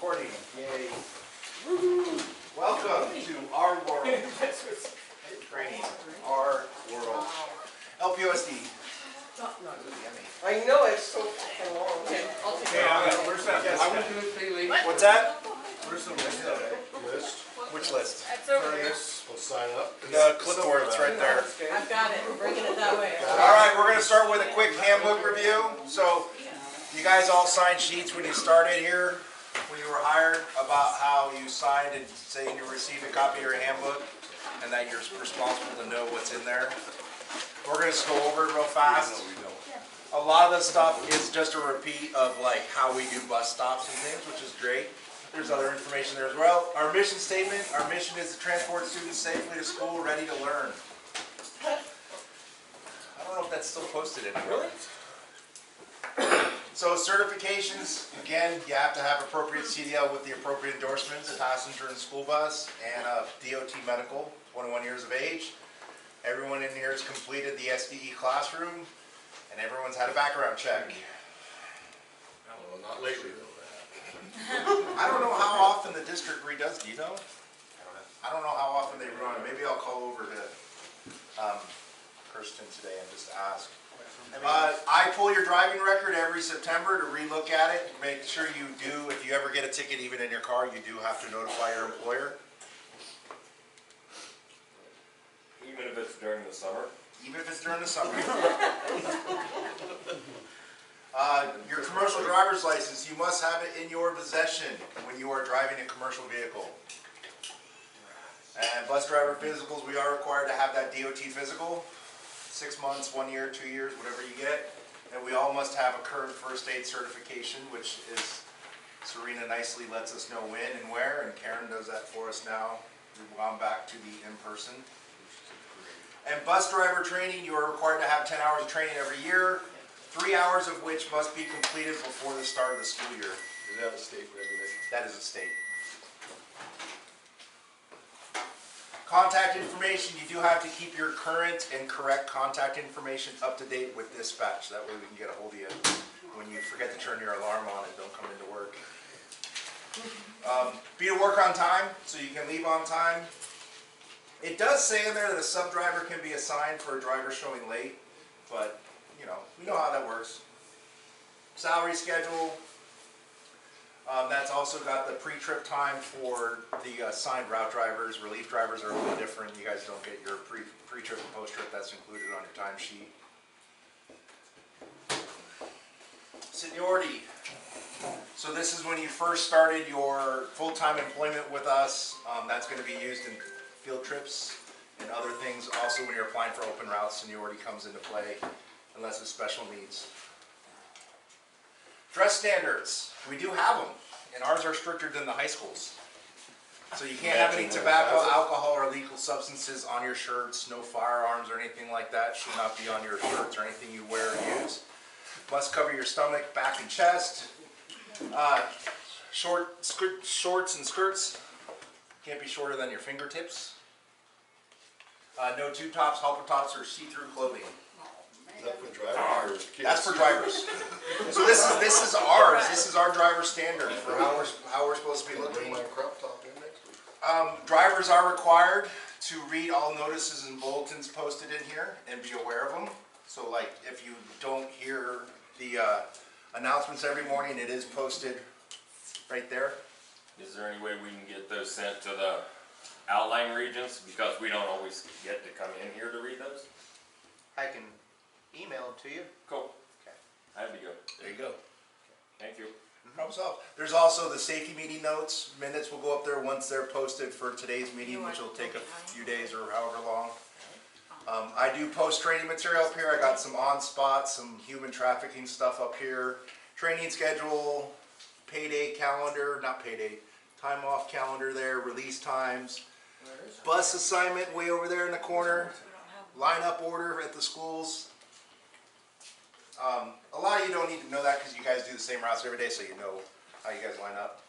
recording. Yay. Welcome to our world. Training. Our world. LPOSD. I know it's so fucking long. Okay, I'll take it. Where's that? I was going to say, lady. What's that? Where's the list? Which list? It's over there. We'll sign up. The clipboard. It's right there. I've got it. We're bringing it that way. All right, we're going to start with a quick handbook review. So, you guys all signed sheets when you started here, when you were hired, about how you signed and saying you received a copy of your handbook and that you're responsible to know what's in there. We're going to just go over it real fast. A lot of the stuff is just a repeat of like how we do bus stops and things, which is great. There's other information there as well. Our mission statement, our mission is to transport students safely to school, ready to learn. I don't know if that's still posted anywhere. Really? So certifications, again, you have to have appropriate CDL with the appropriate endorsements, passenger and school bus, and a DOT medical, 21 years of age. Everyone in here has completed the SDE classroom, and everyone's had a background check. Well, not lately, though. I don't know how often the district redoes, do you know? I don't know how often they run. Maybe I'll call over to Kirsten today and just ask. I pull your driving record every September to relook at it. Make sure you do, if you ever get a ticket even in your car, you do have to notify your employer. Even if it's during the summer? Even if it's during the summer. Your commercial driver's license, you must have it in your possession when you are driving a commercial vehicle. And bus driver physicals, we are required to have that DOT physical. 6 months, 1 year, 2 years, whatever you get. And we all must have a current first aid certification, which is, Serena nicely lets us know when and where, and Karen does that for us now. We've gone back to the in-person. And bus driver training, you are required to have 10 hours of training every year, 3 hours of which must be completed before the start of the school year. Is that a state regulation? That is a state. Contact information, you do have to keep your current and correct contact information up to date with dispatch. That way we can get a hold of you when you forget to turn your alarm on and don't come into work. Be to work on time, so you can leave on time. It does say in there that a sub-driver can be assigned for a driver showing late, but, you know, we know how that works. Salary schedule. That's also got the pre-trip time for the assigned route drivers. Relief drivers are a little different. You guys don't get your pre-trip and post-trip. That's included on your timesheet. Seniority. So this is when you first started your full-time employment with us. That's going to be used in field trips and other things. Also, when you're applying for open routes, seniority comes into play unless it's special needs. Dress standards. We do have them, and ours are stricter than the high schools. So you can't have any tobacco, alcohol, or illegal substances on your shirts. No firearms or anything like that should not be on your shirts or anything you wear or use. Must cover your stomach, back, and chest. Shorts and skirts can't be shorter than your fingertips. No tube tops, halter tops, or see-through clothing. Is that for drivers or kids? That's for drivers. So this is ours. This is our driver standard for how we're supposed to be looking. Bring my crop top in next week. Drivers are required to read all notices and bulletins posted in here and be aware of them. So like if you don't hear the announcements every morning, it is posted right there. Is there any way we can get those sent to the outlying regions? Because we don't always get to come in here to read those? I can email them to you. Cool. Okay. That'd be good. There you go. Thank you. Problem solved. There's also the safety meeting notes. Minutes will go up there once they're posted for today's meeting, which will take a few days or however long. I do post training material up here. I got some on-spot, some human trafficking stuff up here. Training schedule, payday calendar, not payday, time off calendar there, release times. Bus assignment way over there in the corner. Line-up order at the schools. A lot of you don't need to know that because you guys do the same routes every day, so you know how you guys line up.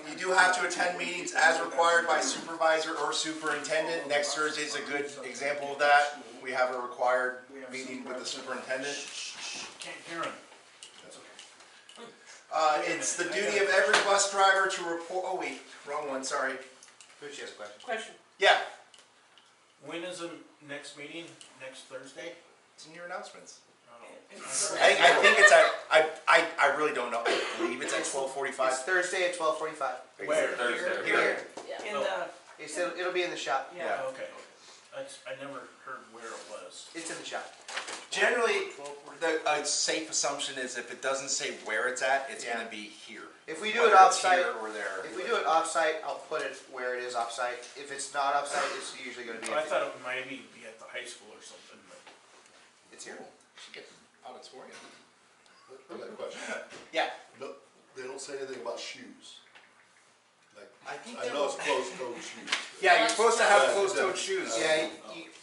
You do have to attend meetings as required by supervisor or superintendent. Next Thursday is a good example of that. We have a required meeting with the superintendent. Can't hear him. That's okay. It's the duty of every bus driver to report, oh wait, wrong one, sorry. Gucci has a question. Question. Yeah, When is the next meeting? Next Thursday? it's in your announcements. It's I think it's at, I really don't know. I believe it's at 12:45. It's Thursday at 12:45. Where? Thursday. Here. in the, He said it'll be in the shop. Yeah. Okay. I never heard where it was. It's in the shop. Generally, a safe assumption is if it doesn't say where it's at, it's Yeah. gonna be here. If we do it Whether it's offsite, here or there. if we do it offsite, I'll put it where it is offsite. If it's not offsite, it's usually going to be. I thought it might be at the high school or something, but. It's here. Should get auditorium. I got a question. Yeah. No, they don't say anything about shoes. Like, I think I know it's closed-toed shoes. Yeah, you're supposed to have Yeah. closed-toed shoes. Yeah,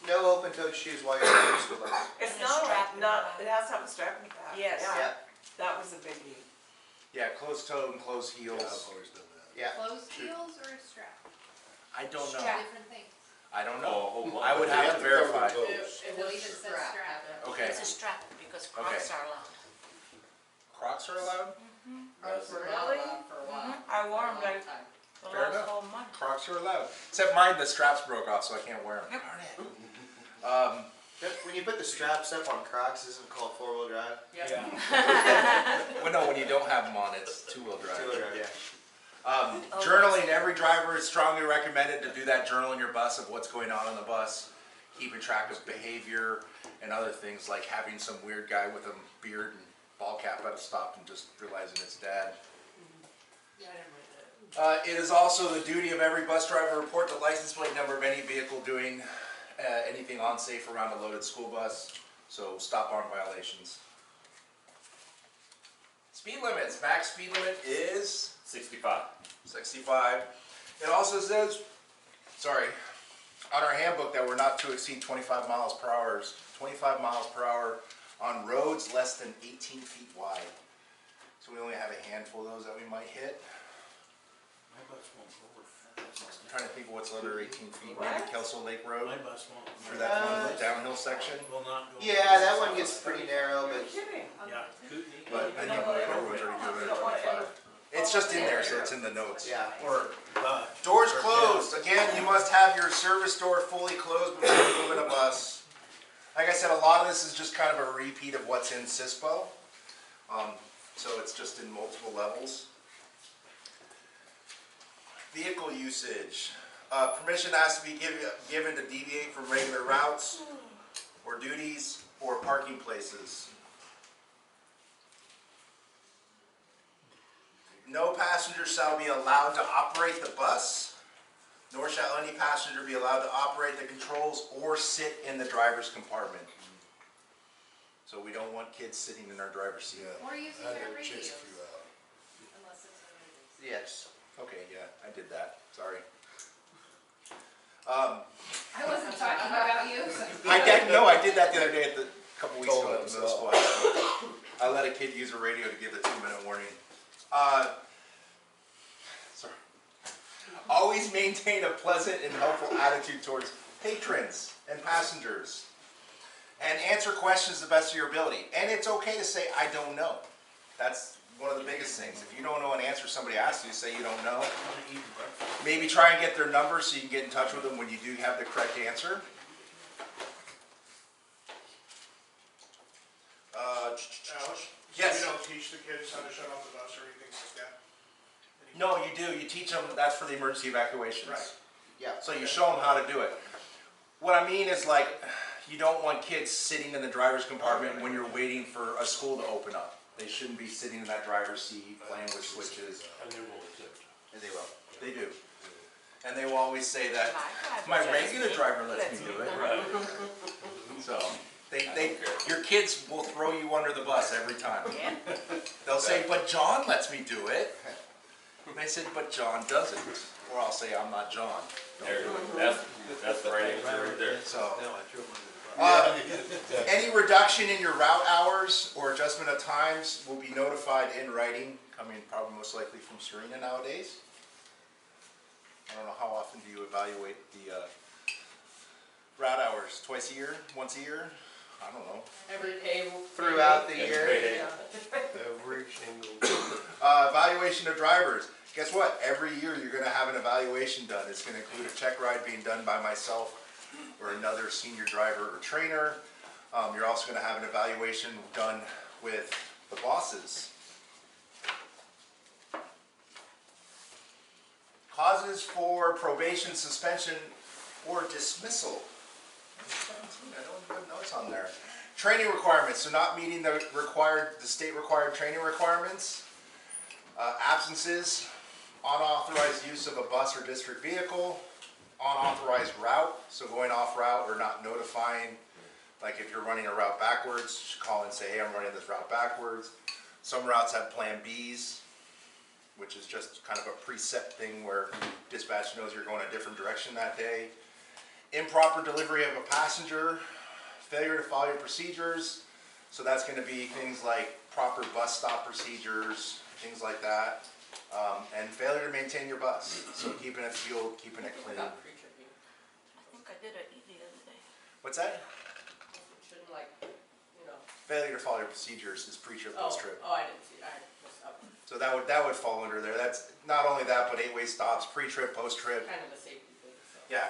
no open-toed shoes while you're on the school bus. it's And a strap in the not, back. it has to have a strap in the back. Yes. Yeah, That was a biggie. Yeah, closed-toed and closed Yeah, I've heels. always done that. yeah. Closed heels or a strap? I don't know. Two different things. I don't Oh, know. hold on. I would They have to cover their verify. toes. It even says strap. Okay. It's a strap because Crocs are allowed. Crocs are allowed? Really? I wore them like the Fair last enough. whole month. Crocs are allowed. Except mine, the straps broke off, so I can't wear them. Darn it. When you put the straps up on Crocs, isn't it called four-wheel drive? Well, no, when you don't have them on, it's two-wheel drive. Two-wheel drive, yeah. Journaling, every driver is strongly recommended to do that journal in your bus of what's going on the bus, keeping track of behavior and other things like having some weird guy with a beard and ball cap at a stop and just realizing it's dad. Yeah, I didn't read that. It is also the duty of every bus driver to report the license plate number of any vehicle doing anything unsafe around a loaded school bus, so stop arm violations. Speed limits, max speed limit is 65. 65. It also says, sorry, on our handbook that we're not to exceed 25 miles per hour, 25 miles per hour on roads less than 18 feet wide. So we only have a handful of those that we might hit. My bus won't go over I'm trying to think of what's under 18 feet, maybe What? Kelso Lake Road, My bus won't. for that one downhill section. Will not go. Yeah, that one gets pretty narrow, You're but kidding. Yeah. Kootenai. But then you know, everyone's already doing it You don't want at 25. It's just in there, so it's in the notes. yeah. Or, Doors closed. Again, you must have your service door fully closed before you move in a bus. Like I said, a lot of this is just kind of a repeat of what's in CISPO. So it's just in multiple levels. Vehicle usage. Permission has to be given to deviate from regular routes or duties or parking places. No passenger shall be allowed to operate the bus, nor shall any passenger be allowed to operate the controls or sit in the driver's compartment. So we don't want kids sitting in our driver's seat. Yeah. Or using I their had to chase radios, a few out. unless it's an emergency. Yes. Okay, yeah, I did that, sorry. I wasn't talking about you. I did that the other day at the, couple weeks Told ago at the him middle so. school. I let a kid use a radio to give the 2-minute warning. Sorry. Always maintain a pleasant and helpful attitude towards patrons and passengers. And answer questions to the best of your ability. And it's okay to say, I don't know. That's one of the biggest things. If you don't know an answer somebody asks you, say you don't know. Maybe try and get their number so you can get in touch with them when you do have the correct answer. Alice? Yes. So you don't teach the kids how to shut off the bus or anything like that? No, you do. You teach them, that's for the emergency evacuations. Right. Yeah. So you show them how to do it. What I mean is like, you don't want kids sitting in the driver's compartment when you're waiting for a school to open up. They shouldn't be sitting in that driver's seat playing with switches. And they will accept. And they will. They do. And they will always say that, My my driver regular driver lets me do it. Right. So, your kids will throw you under the bus every time. Yeah. They'll say, but John lets me do it. And I said, but John doesn't. Or I'll say, I'm not John. There, that's the right answer right there. So, any reduction in your route hours or adjustment of times will be notified in writing, coming probably most likely from Serena nowadays. I don't know, how often do you evaluate the route hours? Twice a year? Once a year? I don't know. Every day. Throughout the Every year. day. Every single. evaluation of drivers. Guess what? Every year you're gonna have an evaluation done. It's gonna include a check ride being done by myself or another senior driver or trainer. You're also gonna have an evaluation done with the bosses. Causes for probation, suspension, or dismissal. 17, I don't have notes on there. Training requirements, so not meeting the state required training requirements. Absences, unauthorized use of a bus or district vehicle, unauthorized route, so going off route or not notifying, like if you're running a route backwards, call and say, hey, I'm running this route backwards. Some routes have plan Bs, which is just kind of a preset thing where dispatch knows you're going a different direction that day. Improper delivery of a passenger, failure to follow your procedures, so that's going to be things like proper bus stop procedures, things like that, and failure to maintain your bus, so keeping it fueled, keeping it clean. About pre-tripping. I think I did it the other day. What's that? Shouldn't Failure to follow your procedures is pre-trip, post-trip. Oh, I didn't see, I missed up. So that would fall under there. That's not only that, but 8-way stops, pre-trip, post-trip. Kind of a safety thing, so. Yeah.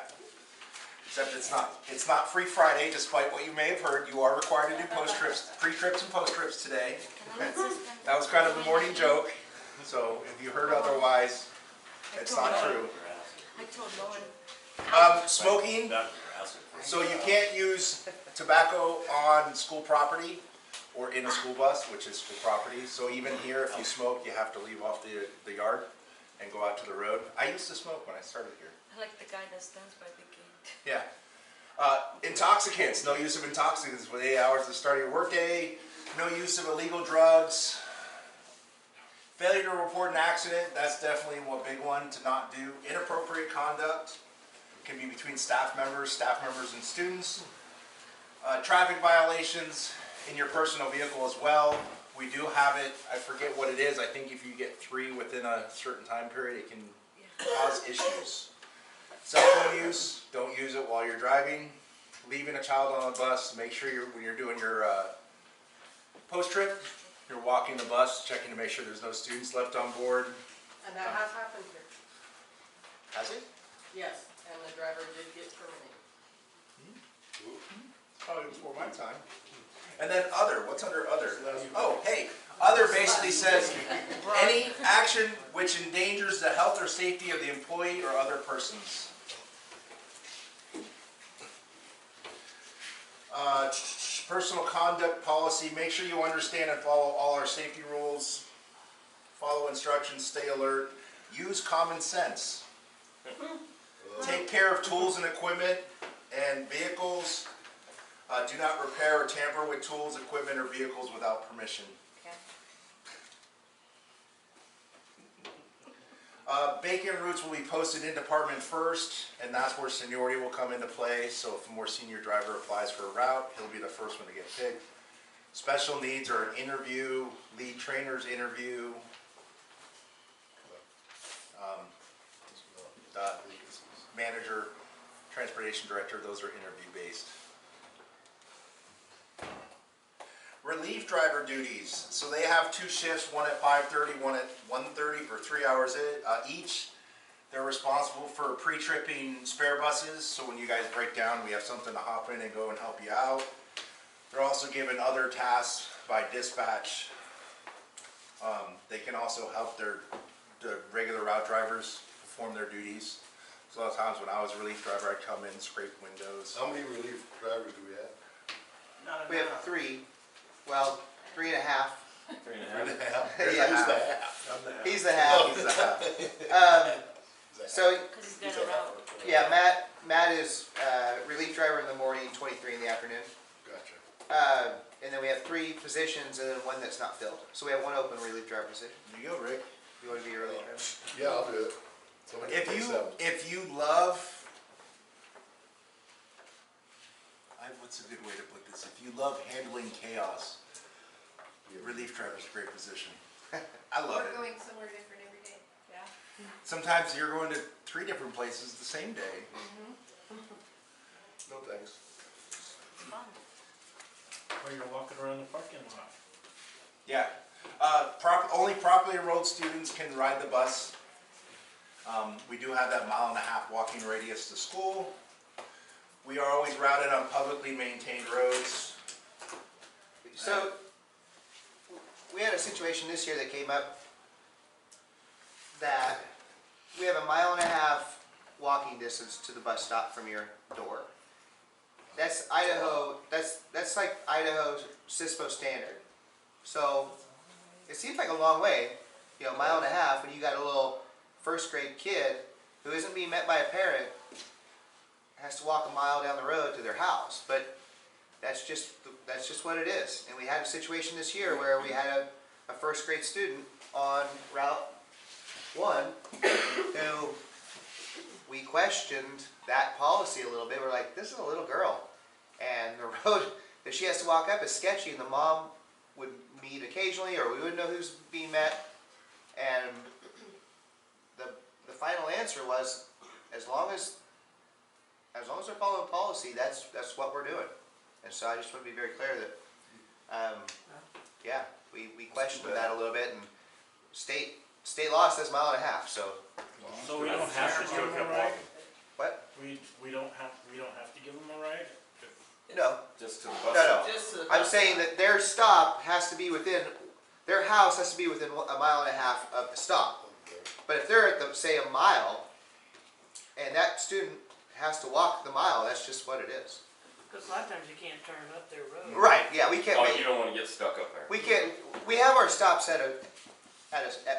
Except it's not free Friday, despite what you may have heard. You are required to do post-trips, pre-trips and post-trips today. That was kind of a morning joke. So if you heard otherwise, it's not true. I told Lauren. Smoking. So you can't use tobacco on school property or in a school bus, which is school property. So even here, if you smoke, you have to leave off the yard and go out to the road. I used to smoke when I started here. I like the guy that stands by the gate. Yeah. Intoxicants, no use of intoxicants within 8 hours of the start of your workday. No use of illegal drugs. Failure to report an accident, that's definitely one big one to not do. Inappropriate conduct can be between staff members and students. Traffic violations in your personal vehicle as well. We do have it, I forget what it is. I think if you get 3 within a certain time period, it can cause issues. Cell phone use, don't use it while you're driving. Leaving a child on the bus, make sure when you're doing your post-trip, you're walking the bus, checking to make sure there's no students left on board. And that has happened here. Has it? Yes, and the driver did get terminated. Probably before my time. And then other, what's under other? Oh, hey, other basically says any action which endangers the health or safety of the employee or other persons. Personal conduct policy, make sure you understand and follow all our safety rules. Follow instructions, stay alert. Use common sense. Take care of tools and equipment and vehicles. Do not repair or tamper with tools, equipment, or vehicles without permission. Bacon routes will be posted in department first, and that's where seniority will come into play. So if a more senior driver applies for a route, he'll be the first one to get picked. Special needs are an interview, lead trainers interview. Manager, transportation director, those are interview based. Relief driver duties. So they have 2 shifts, one at 5:30, one at 1:30 for 3 hours each. They're responsible for pre-tripping spare buses. So when you guys break down, we have something to hop in and go and help you out. They're also given other tasks by dispatch. They can also help the regular route drivers perform their duties. So a lot of times when I was a relief driver, I'd come in, scrape windows. How many relief drivers do we have? We have 3, well, 3.5. 3.5. Yeah. Who's the half? He's the half. He's a half. So, Because he's got a route. yeah, Matt is relief driver in the morning, 23 in the afternoon. Gotcha. And then we have 3 positions and then 1 that's not filled. So we have 1 open relief driver position. There you go, Rick. You want to be a relief driver? Yeah, I'll do it. Somebody can take 7. If you love, what's a good way to put this? If you love handling chaos, relief driver is a great position. I love We're it. going somewhere different every day, yeah. Sometimes you're going to 3 different places the same day. No thanks. Fun. Or you're walking around the parking lot. Yeah. Only properly enrolled students can ride the bus. We do have that 1.5 mile walking radius to school. We are always routed on publicly maintained roads. So, we had a situation this year that came up that we have a 1.5 mile walking distance to the bus stop from your door. That's Idaho, that's like Idaho's CISPO standard. So, it seems like a long way, 1.5 miles, when you got a little first grade kid who isn't being met by a parent, has to walk a mile down the road to their house. But that's just what it is. And we had a situation this year where we had a first grade student on Route 1 who we questioned that policy a little bit. We're like, this is a little girl, and the road that she has to walk up is sketchy, and the mom would meet occasionally, or we wouldn't know who's being met. And the final answer was, as long as they're following policy, that's what we're doing. And so I just want to be very clear that, yeah, we questioned that a little bit, and state law says 1.5 miles, so. So we don't have to give them a ride? What? We don't have to give them a ride? No, Just to the bus. no. Just to the I'm bus saying stop. that their stop has to be within, their house has to be within 1.5 miles of the stop. But if they're at say a mile, and that student has to walk the mile, that's just what it is. Because a lot of times you can't turn up their road. Right, yeah, we can't Oh, make, you don't wanna get stuck up there. we have our stops at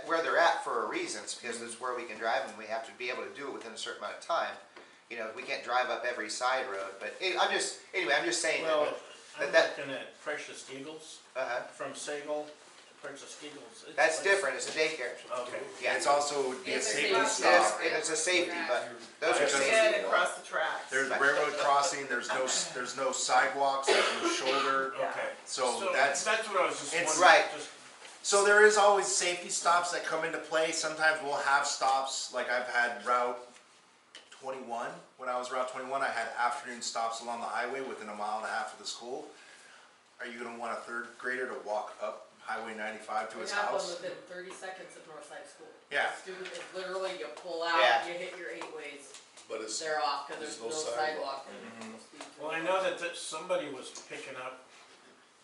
where they're at for a reason, because this is where we can drive, and we have to be able to do it within a certain amount of time. We can't drive up every side road, but I'm just saying Well, I'm that, looking at Precious Eagles, from Sagal to Precious Eagles. that's different, it's a daycare. Okay. Yeah, It's also would be a It's a safety safety It is, stop. and it's a safety, but those are Because safety. And across the tracks. There's railroad crossing, there's no sidewalks, there's no shoulder. Okay. So that's, what I was just it's- wondering. Right. Just- so there is always safety stops that come into play. Sometimes we'll have stops, like I've had Route 21. When I was Route 21, I had afternoon stops along the highway within 1.5 miles of the school. Are you gonna want a third grader to walk up Highway 95 to We his have one house? within 30 seconds of Northside School. Yeah. The student is literally, you pull out, Yeah. you hit your 8 ways, But it's, they're off, cause there's no sidewalk. Well, I know that somebody was picking up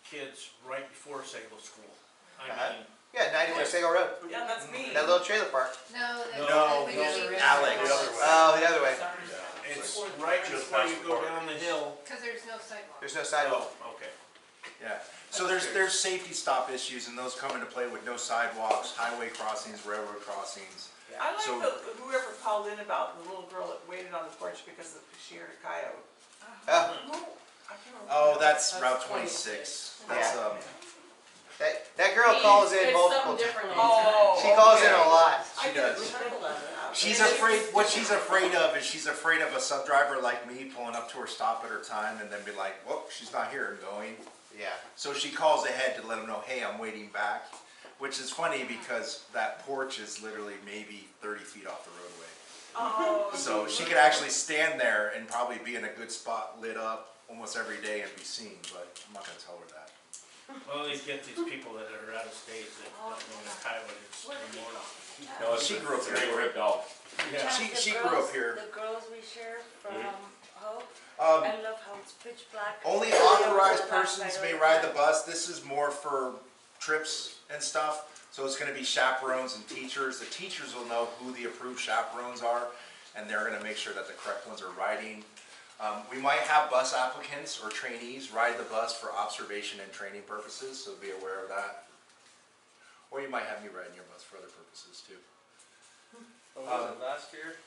kids right before Sagal School. I mean, Yeah, 91 Sagal Road, Yeah, that's me. that little trailer park. No, No, Alex. Oh, the other way, it's right before you go down the hill. because there's no sidewalk. there's no sidewalk. Oh, okay. Yeah, so there's safety stop issues, and those come into play with no sidewalks, highway crossings, railroad crossings. I like So- whoever called in about the little girl that waited on the porch because she heard a coyote. Oh, I can't remember. Oh, that's That's Route 26. 26. That's, Yeah. that girl calls in It's multiple something times. different Oh, on She calls in a lot. I She didn't does. remember that. She's afraid, what she's afraid of is she's afraid of a sub driver like me pulling up to her stop at her time and then be like, whoop, she's not here and going. Yeah, So she calls ahead to let them know, hey, I'm waiting back, which is funny because that porch is literally maybe 30 feet off the roadway. Oh. So she could actually stand there and probably be in a good spot lit up almost every day and be seen, but I'm not gonna tell her that. Well, you get these people that are out of state that don't know the highway is anymore. No, She grew up it's a here. neighborhood dog. Yeah. She grew up here. The girls we share from Hope, Um, I love how it's pitch black. Only They all go authorized to the back persons side may of ride the the bus. This is more for trips and stuff. So it's gonna be chaperones and teachers. The teachers will know who the approved chaperones are, and they're gonna make sure that the correct ones are riding. We might have bus applicants or trainees ride the bus for observation and training purposes, so be aware of that. Or you might have me riding your bus for other purposes too. What was it, last year?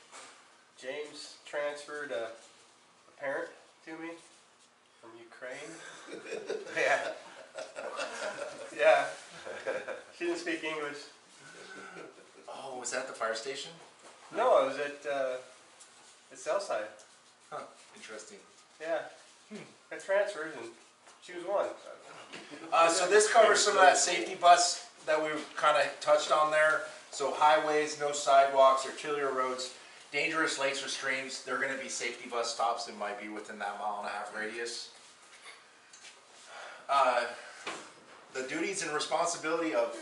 James transferred a parent to me from Ukraine. yeah. Yeah. She didn't speak English. Oh, was that the fire station? No, it was at Southside. Huh, interesting. Yeah. I transferred and she was one. So this covers some of that safety bus that we've kind of touched on there. So highways, no sidewalks, arterial roads, dangerous lakes or streams, they're gonna be safety bus stops that might be within that 1.5 mile radius. the duties and responsibility of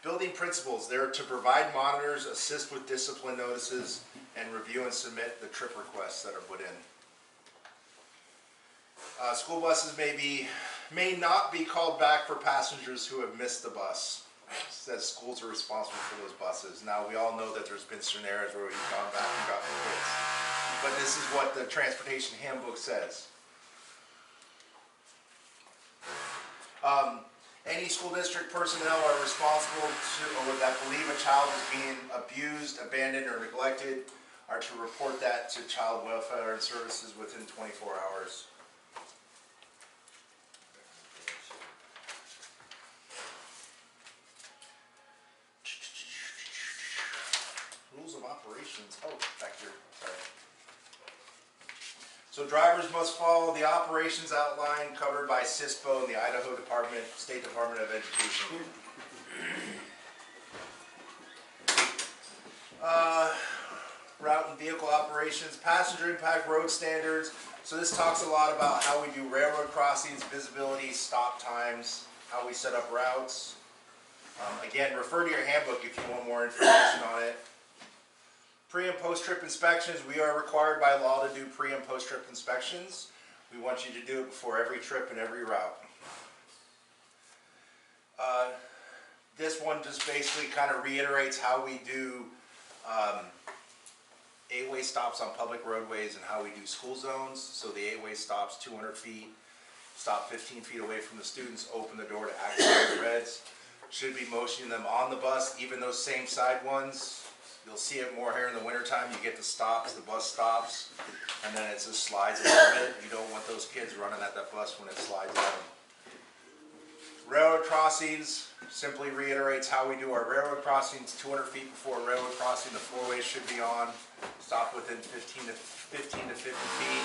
building principals. They're to provide monitors, assist with discipline notices, and review and submit the trip requests that are put in. School buses may not be called back for passengers who have missed the bus. It says schools are responsible for those buses. Now, we all know that there's been scenarios where we've gone back and gotten kids. But this is what the transportation handbook says. Any school district personnel are responsible to, or that believe a child is being abused, abandoned, or neglected are to report that to Child Welfare and Services within 24 hours. Rules of operations. Oh, back here. Sorry. So drivers must follow the operations outline covered by CISPO and the Idaho State Department of Education. Route and vehicle operations, passenger impact road standards. So this talks a lot about how we do railroad crossings, visibility, stop times, how we set up routes. Again, refer to your handbook if you want more information on it. Pre and post-trip inspections, we are required by law to do pre and post-trip inspections. We want you to do it before every trip and every route. This one just basically kind of reiterates how we do 8-way stops on public roadways and how we do school zones. So the 8-way stops 200 feet, stop 15 feet away from the students, open the door to activate the reds. Should be motioning them on the bus, even those same side ones. You'll see it more here in the wintertime. You get the stops, the bus stops, and then it just slides a little bit. You don't want those kids running at that bus when it slides at them. Railroad crossings simply reiterates how we do our railroad crossings. 200 feet before a railroad crossing, the 4-way should be on. Stop within 15 to 50 feet.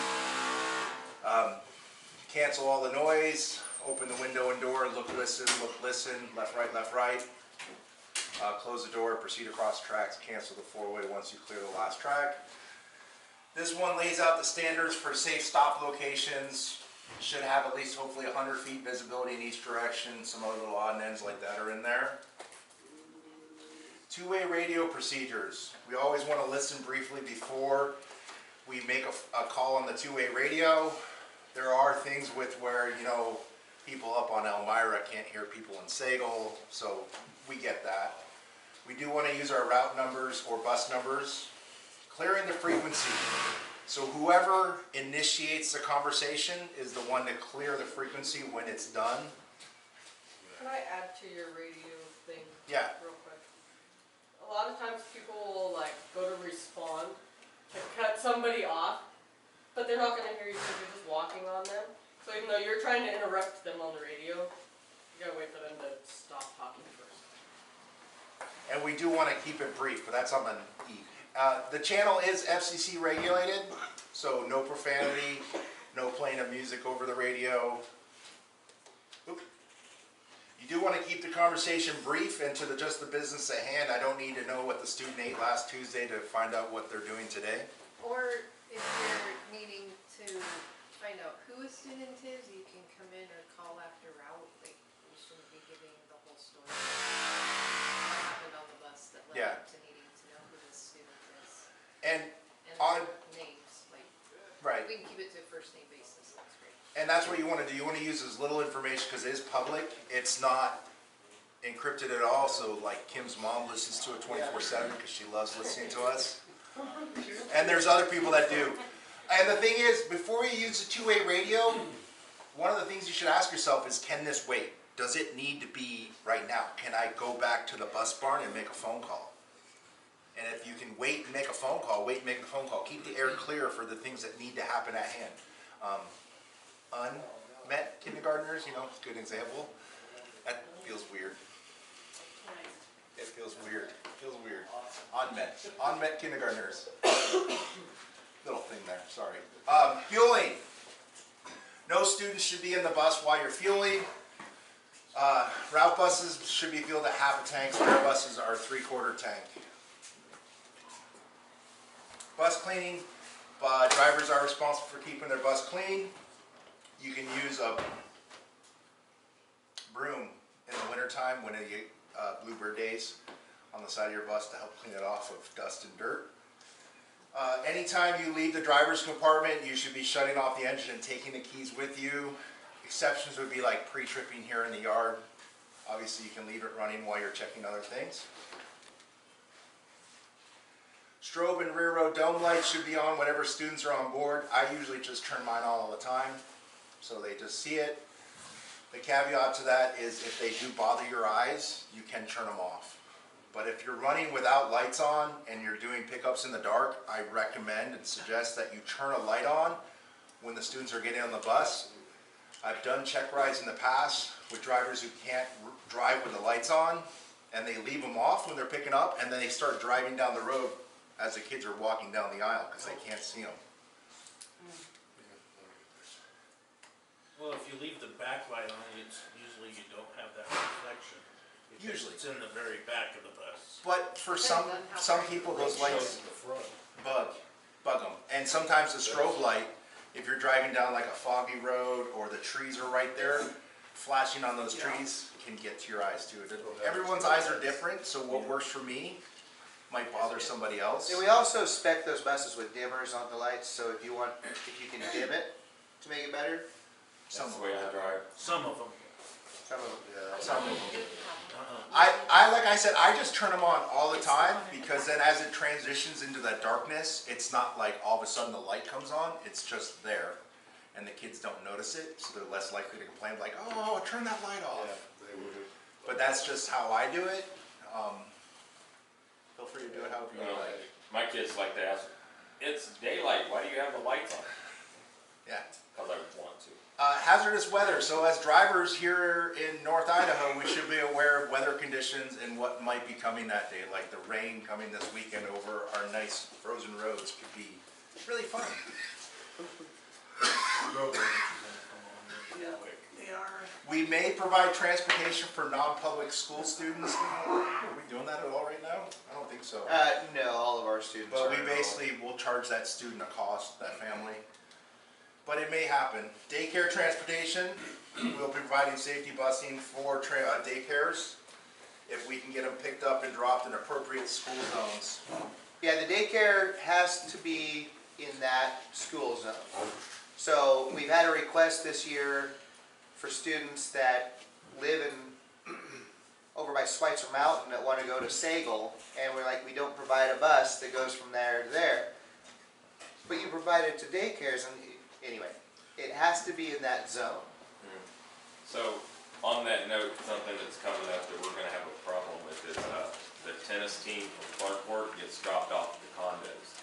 Cancel all the noise. Open the window and door. Look, listen, left, right. Close the door, proceed across the tracks, cancel the 4-way once you clear the last track. This one lays out the standards for safe stop locations. Should have at least hopefully 100 feet visibility in each direction. Some other little odd ends like that are in there. 2-way radio procedures. We always want to listen briefly before we make a call on the 2-way radio. There are things with where, you know, people up on Elmira can't hear people in Sagal, so we get that. We do want to use our route numbers or bus numbers. Clearing the frequency. So whoever initiates the conversation is the one to clear the frequency when it's done. Can I add to your radio thing? Yeah. Real quick. A lot of times people will like go to respond to cut somebody off, but they're not going to hear you because you're just walking on them. So even though you're trying to interrupt them on the radio, you gotta wait for them to stop talking first. And we do want to keep it brief, but that's on the E. The channel is FCC regulated, so no profanity, no playing of music over the radio. Oop. You do want to keep the conversation brief and to just the business at hand. I don't need to know what the student ate last Tuesday to find out what they're doing today. Or if you're needing to find out who a student is, you can come in or call after route. Like, we shouldn't be giving the whole story. What happened on the bus that led up to needing to know who this student is. And on names, like, right. we can keep it to a first name basis. That's great. And that's what you want to do. You want to use as little information because it is public. It's not encrypted at all. So like Kim's mom listens to it 24/7 because she loves listening to us. And there's other people that do. And the thing is, before you use a 2-way radio, one of the things you should ask yourself is, can this wait? Does it need to be right now? Can I go back to the bus barn and make a phone call? And if you can wait and make a phone call, wait and make a phone call. Keep the air clear for the things that need to happen at hand. Unmet kindergartners, you know, good example. That feels weird. It feels weird. It feels weird. Unmet kindergartners. Little thing there, sorry. Fueling. No students should be in the bus while you're fueling. Route buses should be fueled at half a tank. Rail buses are 3/4 tank. Bus cleaning. Drivers are responsible for keeping their bus clean. You can use a broom in the wintertime when you get bluebird days on the side of your bus to help clean it off of dust and dirt. Anytime you leave the driver's compartment, you should be shutting off the engine and taking the keys with you. Exceptions would be like pre-tripping here in the yard. Obviously, you can leave it running while you're checking other things. Strobe and rear row dome lights should be on whenever students are on board. I usually just turn mine on all the time, so they just see it. The caveat to that is if they do bother your eyes, you can turn them off. But if you're running without lights on and you're doing pickups in the dark, I recommend and suggest that you turn a light on when the students are getting on the bus. I've done check rides in the past with drivers who can't drive with the lights on, and they leave them off when they're picking up, and then they start driving down the road as the kids are walking down the aisle because they can't see them. Well, if you leave the backlight on, it's usually you don't have that reflection. Because Usually. it's in the very back of the bus. But for some people, those lights bug them. And sometimes the strobe light, if you're driving down like a foggy road or the trees are right there, flashing on those trees can get to your eyes too. Everyone's eyes are different, so what works for me might bother somebody else. And we also spec those buses with dimmers on the lights, so if you can dim it to make it better. That's the way I drive. Some of them. Some of them. Yeah. Some of them. Uh-uh. Like I said, I just turn them on all the time because then as it transitions into that darkness, it's not like all of a sudden the light comes on, it's just there. And the kids don't notice it, so they're less likely to complain like, oh, turn that light off. Yeah, they would. But that's just how I do it. Feel free to do it however you Well, like. my kids like to ask, it's daylight, why do you have the lights on? Yeah. Because I want to. Hazardous weather. So as drivers here in North Idaho, we should be aware of weather conditions and what might be coming that day. Like the rain coming this weekend over our nice frozen roads could be really fun. They are. We may provide transportation for non-public school students. Are we doing that at all right now? I don't think so. No, all of our students But are. we basically will charge that student a cost, that family. But it may happen. Daycare transportation, we'll be providing safety busing for daycares if we can get them picked up and dropped in appropriate school zones. Yeah, the daycare has to be in that school zone. So we've had a request this year for students that live in over by Schweitzer Mountain that want to go to Sagal, and we're like, we don't provide a bus that goes from there to there. But you provide it to daycares, and anyway, it has to be in that zone. So, on that note, something that's coming up that we're gonna have a problem with is, the tennis team from Clarkport gets dropped off at the condos.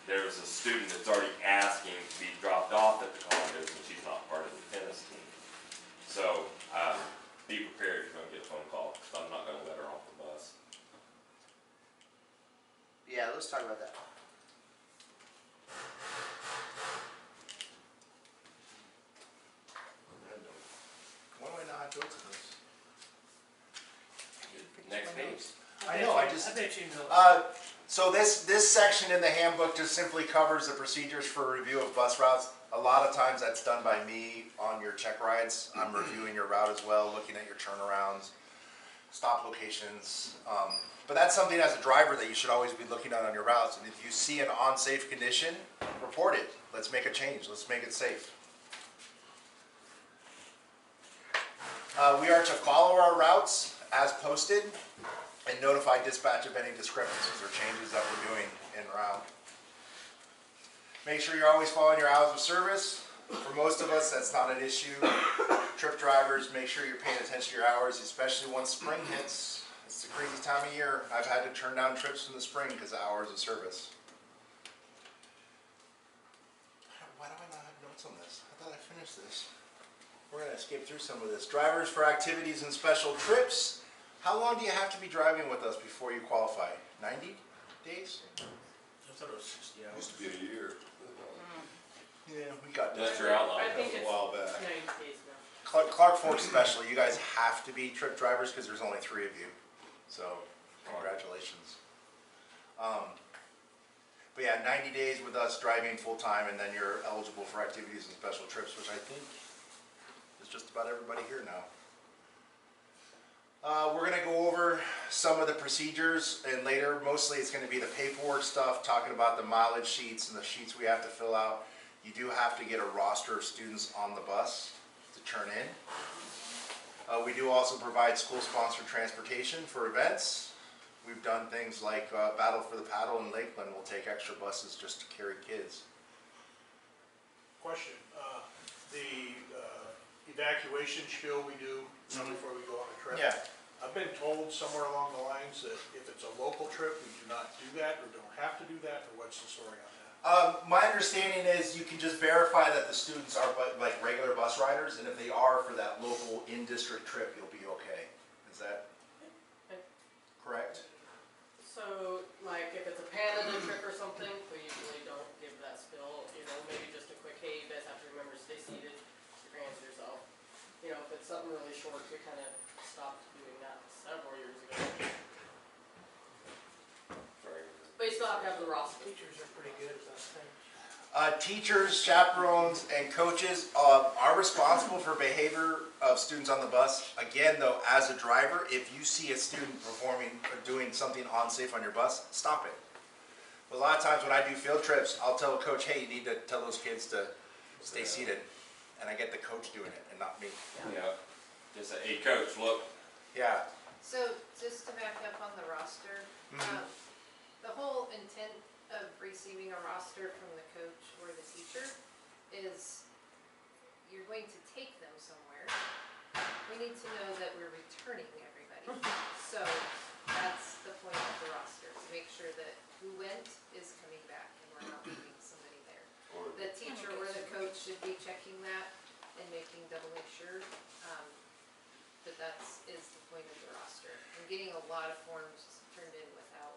There's a student that's already asking to be dropped off at the condos, and she's not part of the tennis team. So, be prepared, you're gonna get a phone call, 'cause I'm not gonna let her off the bus. Yeah, let's talk about that. Why do I not go to those? Next page. I know, I just. I bet you know. So this section in the handbook just simply covers the procedures for review of bus routes. A lot of times that's done by me on your check rides. I'm reviewing your route as well, looking at your turnarounds, stop locations. But that's something as a driver that you should always be looking at on your routes. And if you see an unsafe condition, report it. Let's make a change. Let's make it safe. We are to follow our routes as posted and notify dispatch of any discrepancies or changes that we're doing en route. Make sure you're always following your hours of service. For most of us, that's not an issue. Trip drivers, make sure you're paying attention to your hours, especially once spring hits. It's the crazy time of year. I've had to turn down trips in the spring because of hours of service. Why do I not have notes on this? I thought I finished this. We're going to skip through some of this. Drivers for activities and special trips. How long do you have to be driving with us before you qualify? 90 days? I thought it was 60 hours. Used to be a year. Yeah, we got that. That's your outline. I think A it's while back. 90 days now. Clark Fork especially, you guys have to be trip drivers because there's only 3 of you. So, congratulations. But yeah, 90 days with us driving full time, and then you're eligible for activities and special trips, which I think is just about everybody here now. We're gonna go over some of the procedures and later, mostly it's gonna be the paperwork stuff, talking about the mileage sheets and the sheets we have to fill out. You do have to get a roster of students on the bus to turn in. We do also provide school-sponsored transportation for events. We've done things like Battle for the Paddle in Lakeland. We'll take extra buses just to carry kids. Question, the evacuation spiel we do before we go on a trip. Yeah. I've been told somewhere along the lines that if it's a local trip, we do not do that or don't have to do that, or what's the story on that? My understanding is you can just verify that the students are like regular bus riders, and if they are for that local in-district trip, you'll be okay. Is that correct? So, like, if it's a Canada trip or something, we usually don't give that spill, you know, maybe just a quick, hey, you guys have to remember to stay seated, your hands yourself. You know, if it's something really short, we kind of stopped doing that several years ago. But you still have to have the roster. Teachers are pretty good at that thing. Teachers, chaperones, and coaches are responsible for behavior of students on the bus. Again, though, as a driver, if you see a student performing or doing something unsafe on your bus, stop it. But a lot of times when I do field trips, I'll tell a coach, hey, you need to tell those kids to stay seated. And I get the coach doing it and not me. Yeah, just say, hey, coach, look. Yeah. So, just to back up on the roster, the whole intent of receiving a roster from the coach or the teacher is you're going to take them somewhere. We need to know that we're returning everybody. So that's the point of the roster, to make sure that who went is coming back and we're not leaving somebody there. The teacher or the coach should be checking that and making doubly sure. But is the point of the roster. I'm getting a lot of forms turned in without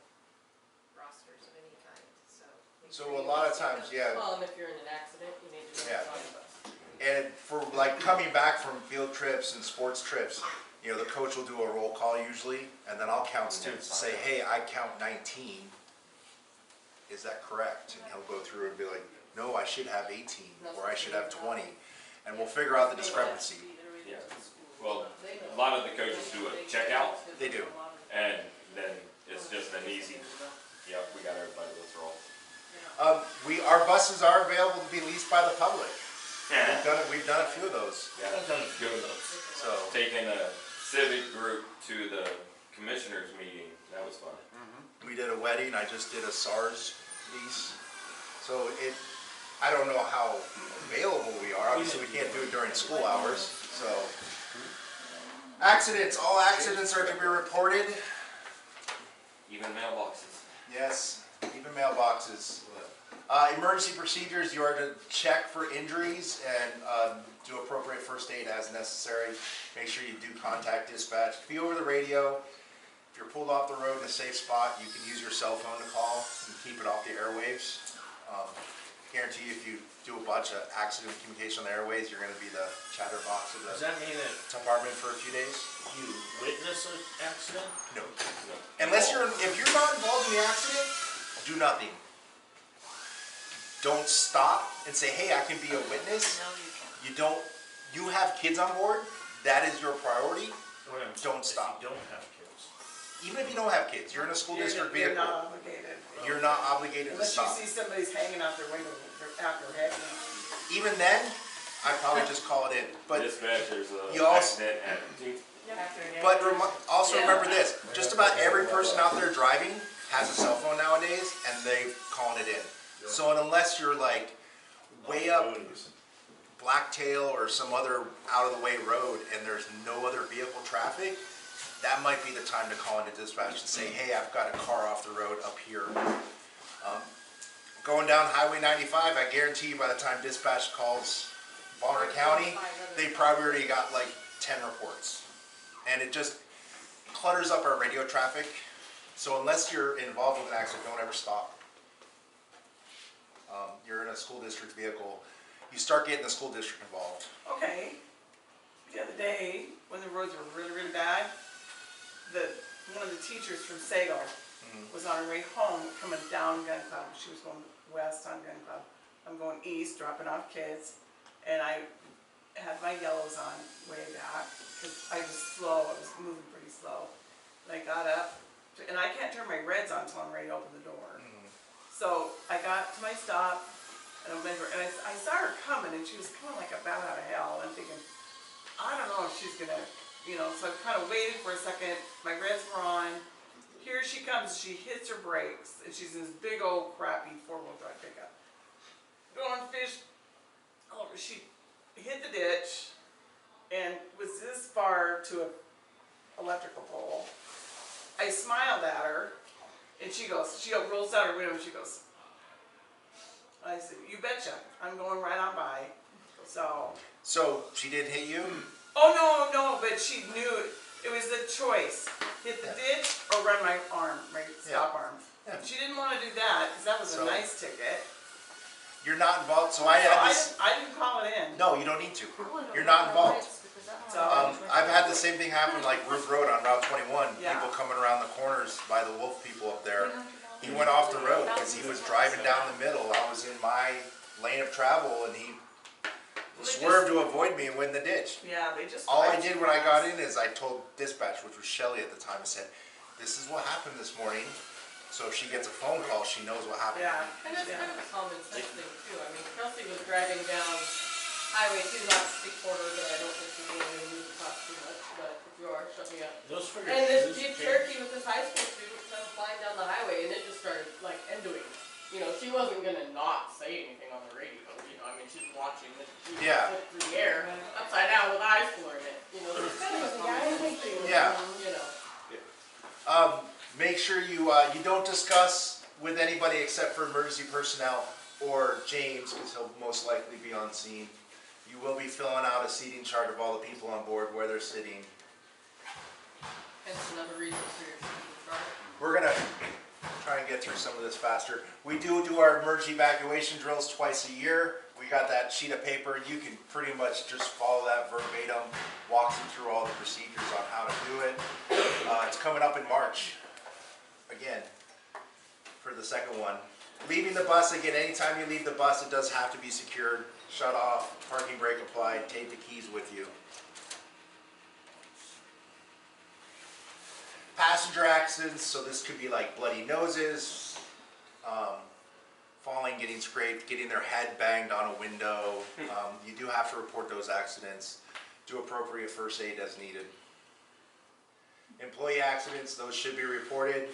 rosters of any kind, so. make So sure a you lot of guys get times, those. yeah. Well, and if you're in an accident, you need to Yeah. notify the bus. And for like coming back from field trips and sports trips, you know, the coach will do a roll call usually, and then I'll count students and say, hey, I count 19. Is that correct? And he'll go through and be like, no, I should have 18, or I should have 20. And we'll figure out the discrepancy. Yeah. Well, a lot of the coaches do a checkout, They do. and then it's just an easy, yep, we got everybody, let's roll. Our buses are available to be leased by the public. Yeah. We've done a few of those. Yeah, I've done a few of those. So Taking a civic group to the commissioners meeting, that was fun. we did a wedding. I just did a SARS lease. So I don't know how available we are. Obviously, we can't do it during school hours. So accidents. All accidents are to be reported. Even mailboxes. Yes, even mailboxes. Emergency procedures, you are to check for injuries and do appropriate first aid as necessary. Make sure you do contact dispatch. Be over the radio. If you're pulled off the road in a safe spot, you can use your cell phone to call and keep it off the airwaves. Guarantee you, if you do a bunch of accident communication on the airways, you're going to be the chatterbox of Does the that mean that department for a few days. you witness an accident? No. Unless if you're not involved in the accident, do nothing. Don't stop and say, hey, I can be a witness. You have kids on board, that is your priority. Don't stop. If you don't have kids. Even if you don't have kids, you're in a school district You're vehicle. not obligated. You're not obligated to Unless you stop. see somebody's hanging out their window, out their head. Even then, I'd probably just call it in. But Dispatch, there's a You also- accident at But also remember this, just about every person out there driving has a cell phone nowadays, and they're calling it in. So unless you're like way up Blacktail or some other out-of-the-way road and there's no other vehicle traffic, that might be the time to call into dispatch and say, hey, I've got a car off the road up here. Going down Highway 95, I guarantee you by the time dispatch calls Bonner County, they probably already got like 10 reports. And it just clutters up our radio traffic. So unless you're involved with an accident, don't ever stop. You're in a school district vehicle. You start getting the school district involved. Okay, the other day, when the roads were really, really bad, one of the teachers from Sagar was on her way home coming down Gun Club. She was going west on Gun Club. I'm going east, dropping off kids, and I had my yellows on way back, because I was slow, I was moving pretty so. And I got up, and I can't turn my reds on until I'm ready to open the door. So I got to my stop, and I saw her coming, and she was coming like a bat out of hell, and I'm thinking, I don't know if she's gonna, so I kind of waited for a second, my reds were on, here she comes, she hits her brakes, and she's in this big old crappy four-wheel drive pickup. Going fish, she hit the ditch, and was this far to an electrical pole. I smiled at her, and she rolls out her window and she goes, I said, you betcha, I'm going right on by. So she didn't hit you? Oh no, but she knew it was the choice. Hit the ditch or run my stop arm. Yeah. She didn't want to do that, because that was a nice ticket. You're not involved, so I didn't call it in. No, you don't need to. You're not involved. I've had the same thing happen like Ruth Road on Route 21. Yeah. People coming around the corners by the Wolf people up there. He went off the road because he was driving down the middle. I was in my lane of travel and he swerved to avoid me and went in the ditch. Yeah, they just. All I did when I got in is I told dispatch, which was Shelly at the time, I said, this is what happened this morning. So if she gets a phone call, she knows what happened. Yeah. And it's kind of a common sense thing too. I mean, Kelsey was driving down Highway 2, not to speak forward, but I don't think you're going to move the talk too much, but if you are, shut me up. And this Jeep Cherokee with this high school student come flying down the highway and it just started like endoing. She wasn't going to not say anything on the radio, I mean, she's watching the Jeep flip through the air, upside down with a high schooler in it. It's kind of a common sense thing, Yeah. Make sure you don't discuss with anybody except for emergency personnel or James, because he'll most likely be on scene. You will be filling out a seating chart of all the people on board, where they're sitting. Hence another reason for your seating chart. We're gonna try and get through some of this faster. We do our emergency evacuation drills twice a year. We got that sheet of paper. You can pretty much just follow that verbatim, walks you through all the procedures on how to do it. It's coming up in March. Again, for the second one. Leaving the bus, again, anytime you leave the bus, it does have to be secured, shut off, parking brake applied, take the keys with you. Passenger accidents, so this could be like bloody noses, falling, getting scraped, getting their head banged on a window. You do have to report those accidents. Do appropriate first aid as needed. Employee accidents, those should be reported.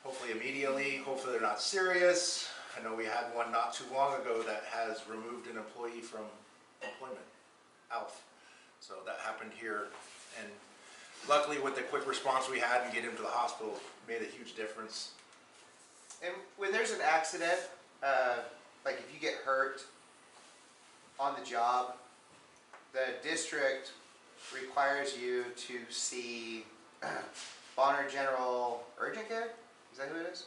Hopefully immediately, hopefully they're not serious. I know we had one not too long ago that has removed an employee from employment, ALF. So that happened here, and luckily with the quick response we had and get him to the hospital made a huge difference. And when there's an accident, like if you get hurt on the job, the district requires you to see Bonner General Urgent Care? Is that who it is?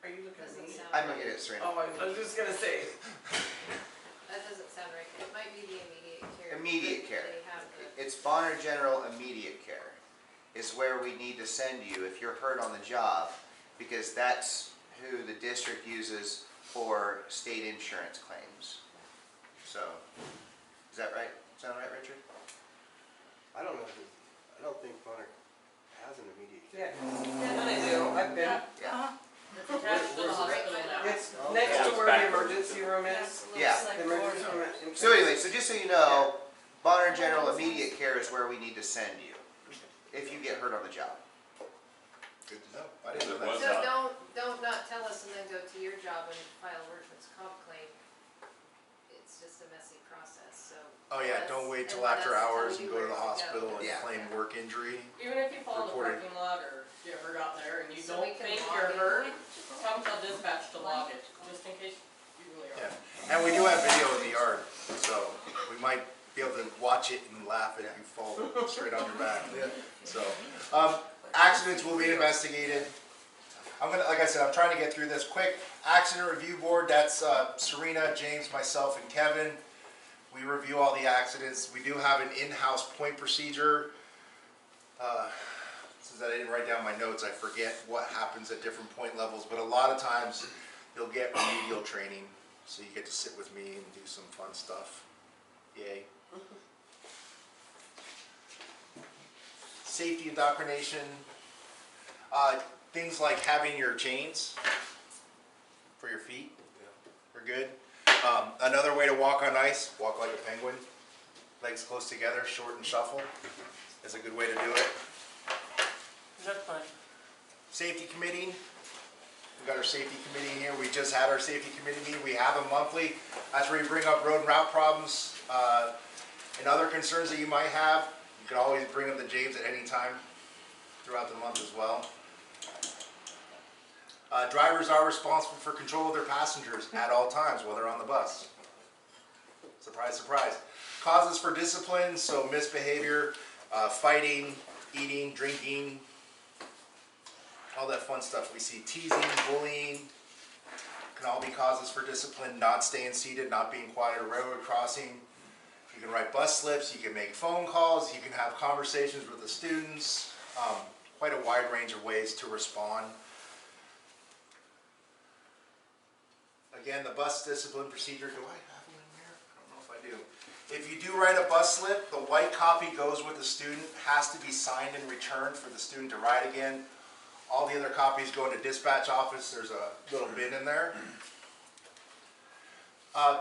Are you looking at me? I'm looking at Serena. Oh, I was just gonna say. That doesn't sound right. It might be the immediate care. Immediate care. They have the. It's Bonner General Immediate Care is where we need to send you if you're hurt on the job, because that's who the district uses for state insurance claims. So, is that right? Sound right, Richard? I don't think Bonner has an immediate care. Yeah, I do. I've been. Yeah. It's attached to the hospital now. It's next to where the emergency room is. Yeah. The emergency room. So anyway, so just so you know, Bonner General Immediate Care is where we need to send you if you get hurt on the job. Good to know. I didn't know Was that. So don't not tell us and then go to your job and file a workman's comp claim. It's just a messy process, so. Oh yeah, don't wait till after hours and go to the hospital and Yeah. claim work injury. Even if you fall in the Reported. parking lot or get hurt out there and you So we don't can think log you're it. hurt, come tell dispatch to log it, just in case you really are. Yeah, and we do have video in the yard, so we might be able to watch it and laugh if you fall straight on your back. So, accidents will be investigated. I'm gonna, like I said, I'm trying to get through this quick. Accident review board, that's Serena, James, myself, and Kevin. We review all the accidents. We do have an in-house point procedure. Since I didn't write down my notes, I forget what happens at different point levels, but a lot of times you'll get remedial training, so you get to sit with me and do some fun stuff. Yay. safety indoctrination, things like having your chains for your feet are good. Another way to walk on ice, walk like a penguin, legs close together, short and shuffle, is a good way to do it. That's fun. Safety committee, we've got our safety committee here. We just had our safety committee meeting. We have them monthly. That's where you bring up road and route problems and other concerns that you might have. You can always bring them to James at any time throughout the month as well. Drivers are responsible for control of their passengers at all times while they're on the bus. Surprise, surprise. Causes for discipline, so misbehavior, fighting, eating, drinking, all that fun stuff we see. Teasing, bullying, can all be causes for discipline. Not staying seated, not being quiet at a railroad crossing. You can write bus slips, you can make phone calls, you can have conversations with the students. Quite a wide range of ways to respond. Again, the bus discipline procedure, do I have one in here? I don't know if I do. If you do write a bus slip, the white copy goes with the student, has to be signed and returned for the student to write again. All the other copies go into dispatch office. There's a little bin in there.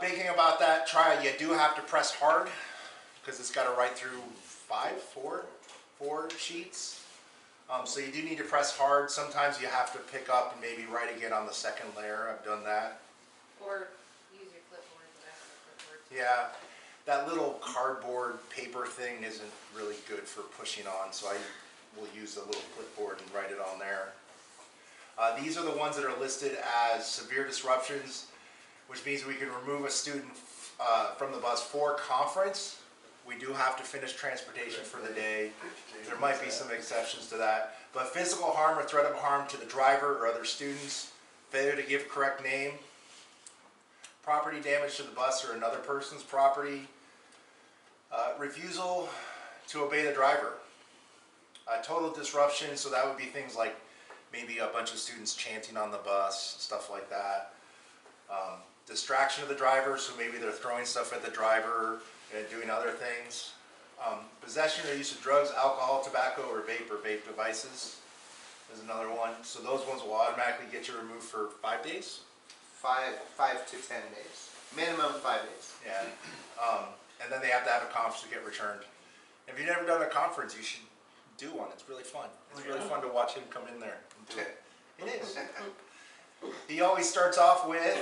Big thing about that, you do have to press hard because it's got to write through four sheets. So you do need to press hard. Sometimes you have to pick up and maybe write again on the second layer. I've done that. Or use your clipboard, the back of the clipboard. Yeah, that little cardboard paper thing isn't really good for pushing on, so I will use the little clipboard and write it on there. These are the ones that are listed as severe disruptions, which means we can remove a student from the bus for conference. We do have to finish transportation for the day. There might be some exceptions to that. But physical harm or threat of harm to the driver or other students, failure to give correct name, property damage to the bus or another person's property, refusal to obey the driver, total disruption, so that would be things like maybe a bunch of students chanting on the bus, stuff like that. Distraction of the driver, so maybe they're throwing stuff at the driver and doing other things. Possession or use of drugs, alcohol, tobacco, or vape devices is another one. So those ones will automatically get you removed for 5 days. 5 to 10 days. Minimum 5 days. Yeah. And then they have to have a conference to get returned. If you've never done a conference, you should do one. It's really fun. It's really fun to watch him come in there and do it. It is. He always starts off with,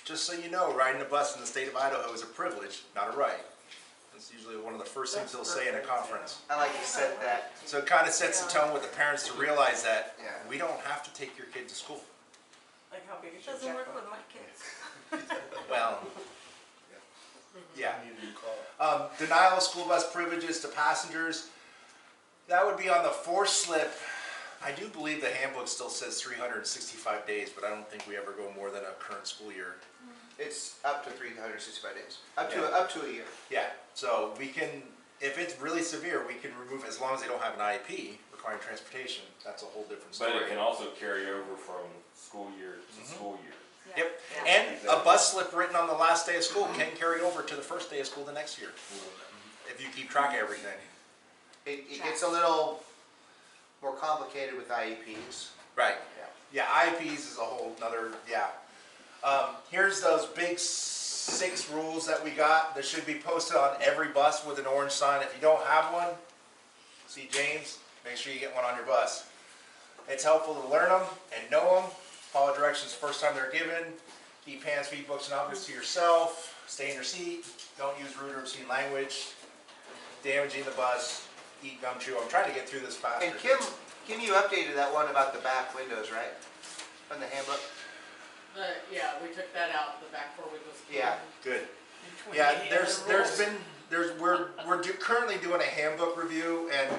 just so you know, riding a bus in the state of Idaho is a privilege, not a right. That's usually one of the first things he'll say in a conference. I like you said that. So it kind of sets the tone with the parents to realize that we don't have to take your kid to school. Like how big is It your doesn't work checkbook? with my kids. Well, yeah. Denial of school bus privileges to passengers. That would be on the fourth slip. I do believe the handbook still says 365 days, but I don't think we ever go more than a current school year. It's up to 365 days. Up to a year. Yeah, so we can, if it's really severe, we can remove, as long as they don't have an IEP requiring transportation. That's a whole different story. But it can also carry over from school year to school year. Yep, and a bus slip written on the last day of school can carry over to the first day of school the next year, if you keep track of everything. It gets a little more complicated with IEPs. Right. Yeah, IEPs is a whole nother, here's those big 6 rules that we got that should be posted on every bus with an orange sign. If you don't have one, see James, make sure you get one on your bus. It's helpful to learn them and know them. Follow directions the first time they're given. Keep hands, feet, books, and objects to yourself. Stay in your seat. Don't use rude or obscene language. Damaging the bus. Eat gum, chew. I'm trying to get through this faster. And Kim, you updated that one about the back windows, right? From the handbook? Yeah, we took that out, the back 4 windows. Yeah. Good. Yeah, we're currently doing a handbook review, and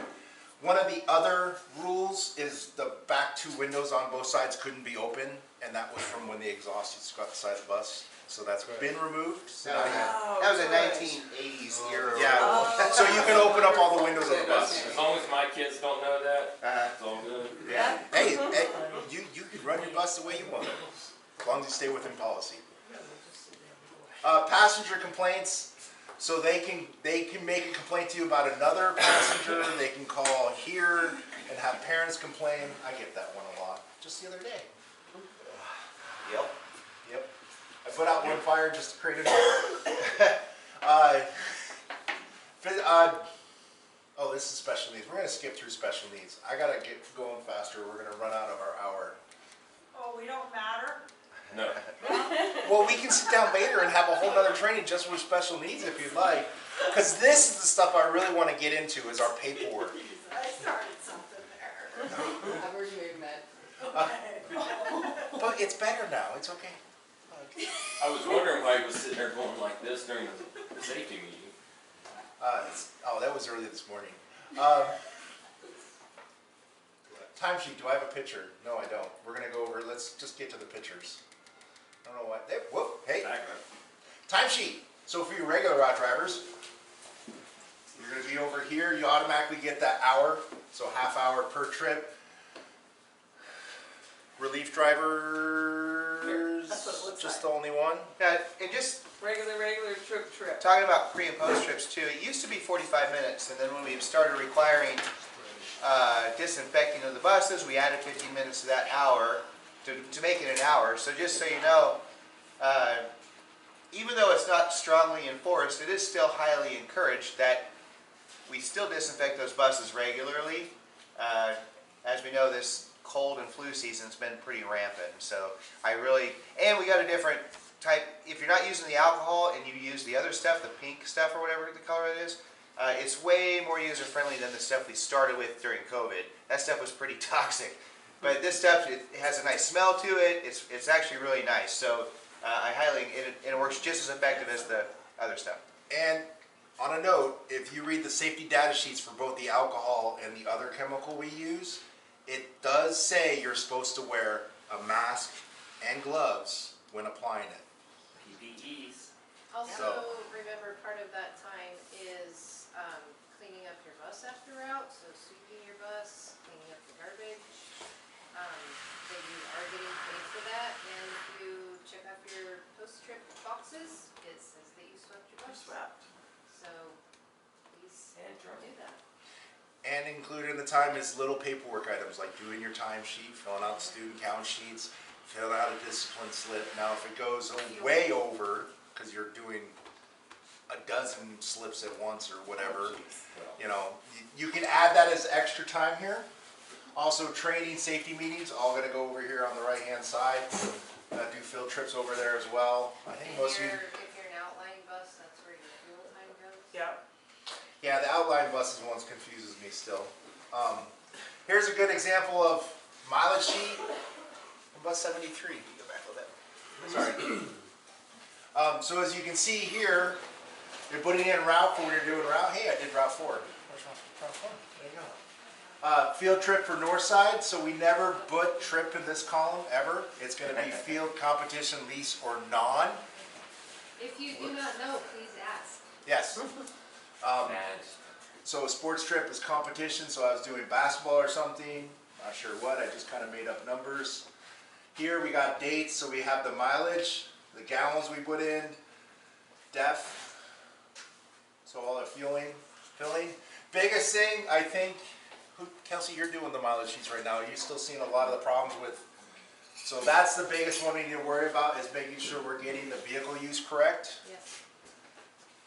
one of the other rules is the back 2 windows on both sides couldn't be open, and that was from when the exhaust used to go out the side of the bus. So that's been removed. So That was a 1980s era. yeah, so you can open up all the windows of the bus. As long as my kids don't know that, it's all good. Yeah. Hey, you can run your bus the way you want, as long as you stay within policy. Passenger complaints. So they can make a complaint to you about another passenger. They can call here and have parents complain. I get that one a lot. Just the other day. Yep. Yep. I put out one fire just to create another. Oh, this is special needs. We're gonna skip through special needs. I gotta get going faster. We're gonna run out of our hour. Oh, we don't matter? No. Well, we can sit down later and have a whole nother training just with special needs if you'd like. Because this is the stuff I really want to get into is our paperwork. I started something there. I've heard you made mad. But it's better now. It's okay. I was wondering why he was sitting there going like this during the safety meeting. Oh, that was early this morning. Timesheet, do I have a picture? No, I don't. We're going to go over, let's just get to the pictures. I don't know what, whoop, hey. Timesheet. So for your regular route drivers, you're going to be over here. You automatically get that hour, so half hour per trip. Relief drivers, That's what it looks just like. the only one. Now, and just Regular trip. talking about pre and post trips too, it used to be 45 minutes, and then when we started requiring disinfecting of the buses, we added 15 minutes to that hour to make it an hour. So just so you know, even though it's not strongly enforced, it is still highly encouraged that we still disinfect those buses regularly. As we know, this cold and flu season's been pretty rampant, so and we got a different type. If you're not using the alcohol and you use the other stuff, the pink stuff or whatever the color it is, it's way more user-friendly than the stuff we started with during COVID. That stuff was pretty toxic. But this stuff, it has a nice smell to it. It's actually really nice. So it works just as effective as the other stuff. And on a note, if you read the safety data sheets for both the alcohol and the other chemical we use, it does say you're supposed to wear a mask and gloves when applying it. PPEs. Also, remember part of that time is cleaning up your bus after route, so sweeping your bus, cleaning up the garbage. That you are getting paid for that, and if you check off your post-trip boxes, it says that you swept your bus. So please do that. And included in the time is little paperwork items like doing your time sheet, filling out student count sheets, filling out a discipline slip. Now if it goes way over, because you're doing a dozen slips at once or whatever, you know, you can add that as extra time here. Also training, safety meetings, all gonna go over here on the right hand side. Do field trips over there as well. I think most of you. If you're an outlying bus, that's where your fuel time goes. Yeah, the outline buses ones confuses me still. Here's a good example of mileage sheet on bus 73. Go back a little bit. Sorry. So as you can see here, you're putting in route 4, you're doing route. Hey, I did route 4. Where's route 4? There you go. Field trip for north side, so we never put trip in this column ever. It's going to be field, competition, lease, or non. If you do not know, please ask. Yes. So a sports trip is competition, so I was doing basketball or something, not sure what, I just kind of made up numbers. Here we got dates, so we have the mileage, the gallons we put in, def, so all the filling. Biggest thing, I think, Kelsey, you're doing the mileage sheets right now, are you still seeing a lot of the problems with, so that's the biggest one we need to worry about, is making sure we're getting the vehicle use correct. Yes.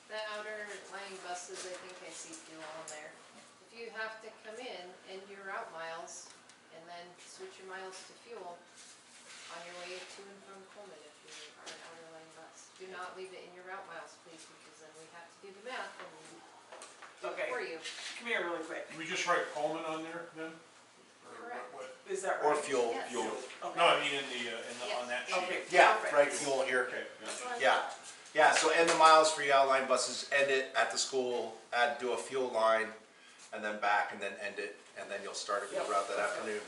The outer line buses, I think I see fuel on there. If you have to come in and your route miles, and then switch your miles to fuel on your way to and from Coleman if you are an outer line bus. Do not leave it in your route miles, please, because then we have to do the math and do it for you. Come here really quick. Do we just write Coleman on there then? Or Correct. what? Is that Or right? fuel, Yes. fuel. Okay. No, I mean in the on that sheet. Okay. Yeah, Perfect. right, fuel here. Okay, yeah. That's what I Yeah, thought. yeah, so end the miles for your outline buses, end it at the school, do a fuel line, and then back, and then end it, and then you'll start a good route that afternoon.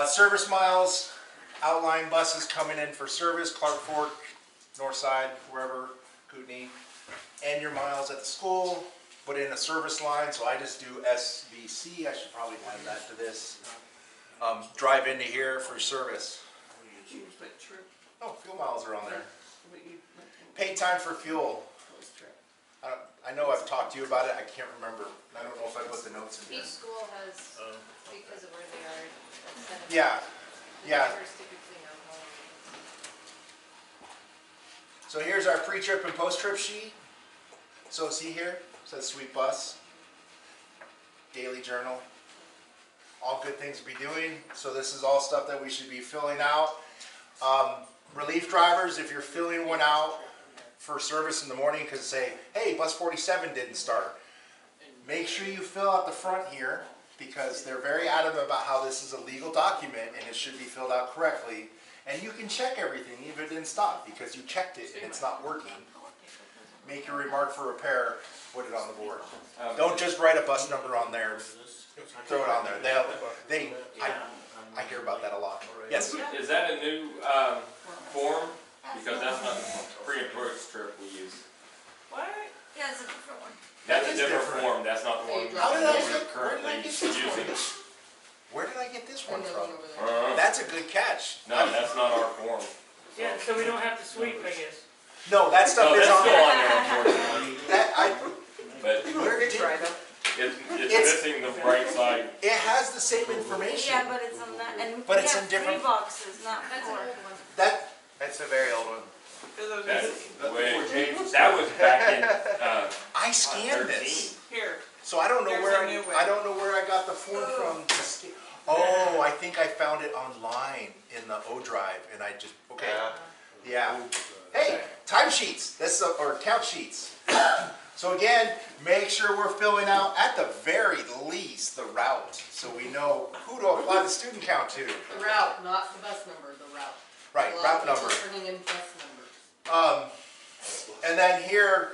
Service miles, outline buses coming in for service, Clark Fork, North Side, wherever, Kootenai. End your miles at the school, put in a service line, so I just do SVC, I should probably add that to this. Drive into here for service. You put trip, Oh, fuel miles are on there. but you. Paid time for fuel. Post trip. I know I've talked to you about it, I can't remember, I don't know if I put the notes in Each here. school has, because of where they are, a set of. Yeah, The yeah. drivers typically know how long it is. So here's our pre-trip and post-trip sheet. So see here, it says Sweet Bus, daily journal, all good things to be doing. So this is all stuff that we should be filling out. Relief drivers, if you're filling one out for service in the morning, because say, hey, bus 47 didn't start. Make sure you fill out the front here, because they're very adamant about how this is a legal document and it should be filled out correctly. And you can check everything, even if it didn't stop, because you checked it and it's not working. Make your remark for repair, put it on the board. Don't just write a bus number on there, throw it on there. I hear about that a lot. Yes? Is that a new, form? Because that's not the pre and post trip we use. What? Yeah, it's a different one. That's a is different different. form, that's not the one How did I we're get, where did currently I get this using. one? Where did I get this one And then from? one over there. That's a good catch. No, that's not our form. Yeah, so we don't have to sweep, I guess. No, that stuff No, is that's on still there. on there, unfortunately. But Where did you? It's missing the right side. it has the same information. Yeah, but it's on that, and But we it's have in different- 3 boxes, not That's an 4. old one. That's a very old one. That's the way, that was back in, I scanned this, 13. Here, so I don't know There's where a new way. I don't know where I got the form from. To oh, I think I found it online in the O drive, and I just okay. Yeah. Hey, timesheets. This is or count sheets. So again, make sure we're filling out at the very least the route, so we know who to apply the student count to. The route, not the bus number, the route. Right, A lot route of people number. are turning in bus numbers. And then here,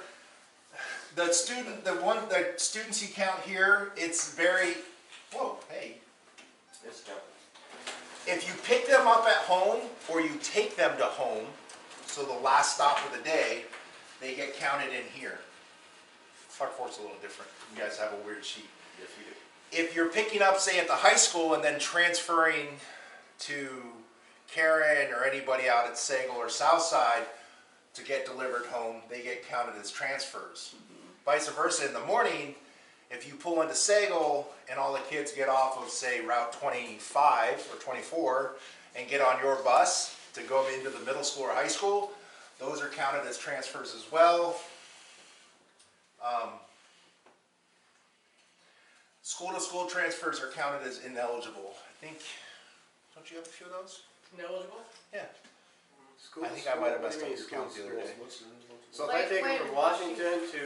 the students you count here, it's very, whoa, hey. It's jumping. If you pick them up at home or you take them to home, so the last stop of the day, they get counted in here. Clark Fork's a little different. You guys have a weird sheet. Yes, we do. If you're picking up, say, at the high school and then transferring to Karen or anybody out at Sagal or Southside to get delivered home, they get counted as transfers. Vice versa, in the morning, if you pull into Sagal and all the kids get off of, say, Route 25 or 24 and get on your bus to go into the middle school or high school, those are counted as transfers as well. School-to-school transfers are counted as ineligible. I think, don't you have a few of those? Ineligible? Yeah. School I to think I might have school? messed What do up you your mean count school the other to day. school? So if I take them from Washington to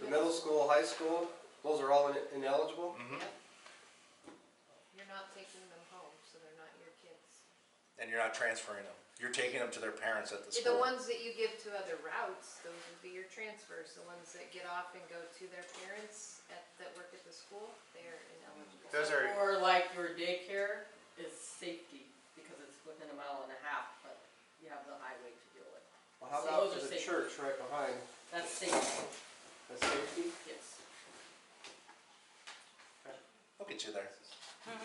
the middle school, high school, those are all ineligible? Mm-hmm. Yep. You're not taking them home, so they're not your kids. And you're not transferring them. You're taking them to their parents at the The school. ones that you give to other routes, those would be your transfers. The ones that get off and go to their parents that work at the school, they're ineligible. Those are, Or like your daycare is safety, because it's within 1.5 miles, but you have the highway to deal with. Well, how So about those for are the safe. church right behind, That's safety, the safety? yes. Look at you there.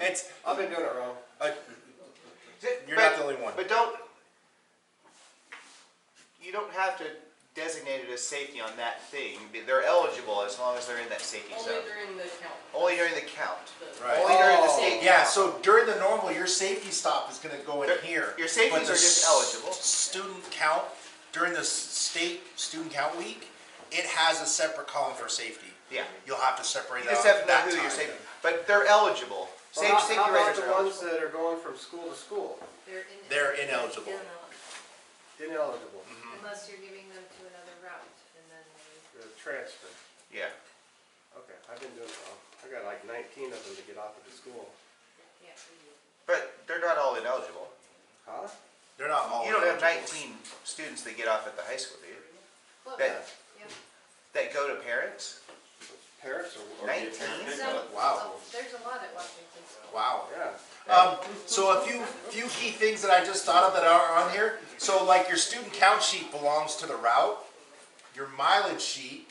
It's, I've been doing it wrong. you're not the only one. but you don't have to designate it as safety on that thing. They're eligible as long as they're in that safety Only zone. during the count. Only during the count. Right. Only during the Oh. state Yeah, count. so during the normal, your safety stop is gonna go in They're- here. your safeties But the are just eligible. Student count, during the state student count week, it has a separate column for safety. Yeah. You'll have to separate You that just out have to know that who time. you're saving. But they're eligible. Well, Safety how about raters the are ones eligible. that are going from school to school? They're ineligible. Ineligible, Unless you're giving them to another route, and then the transfer. Yeah. Okay, I've been doing it wrong. I got like 19 of them to get off at the school. they can't be. But they're not all ineligible. Huh? They're not all You don't have eligible. 19 students that get off at the high school, do you? Well, That, yeah. that go to parents? Parents or 19? Wow. There's a lot at Washington School. Wow. Yeah. So a few key things that I just thought of that are on here. So like your student count sheet belongs to the route. Your mileage sheet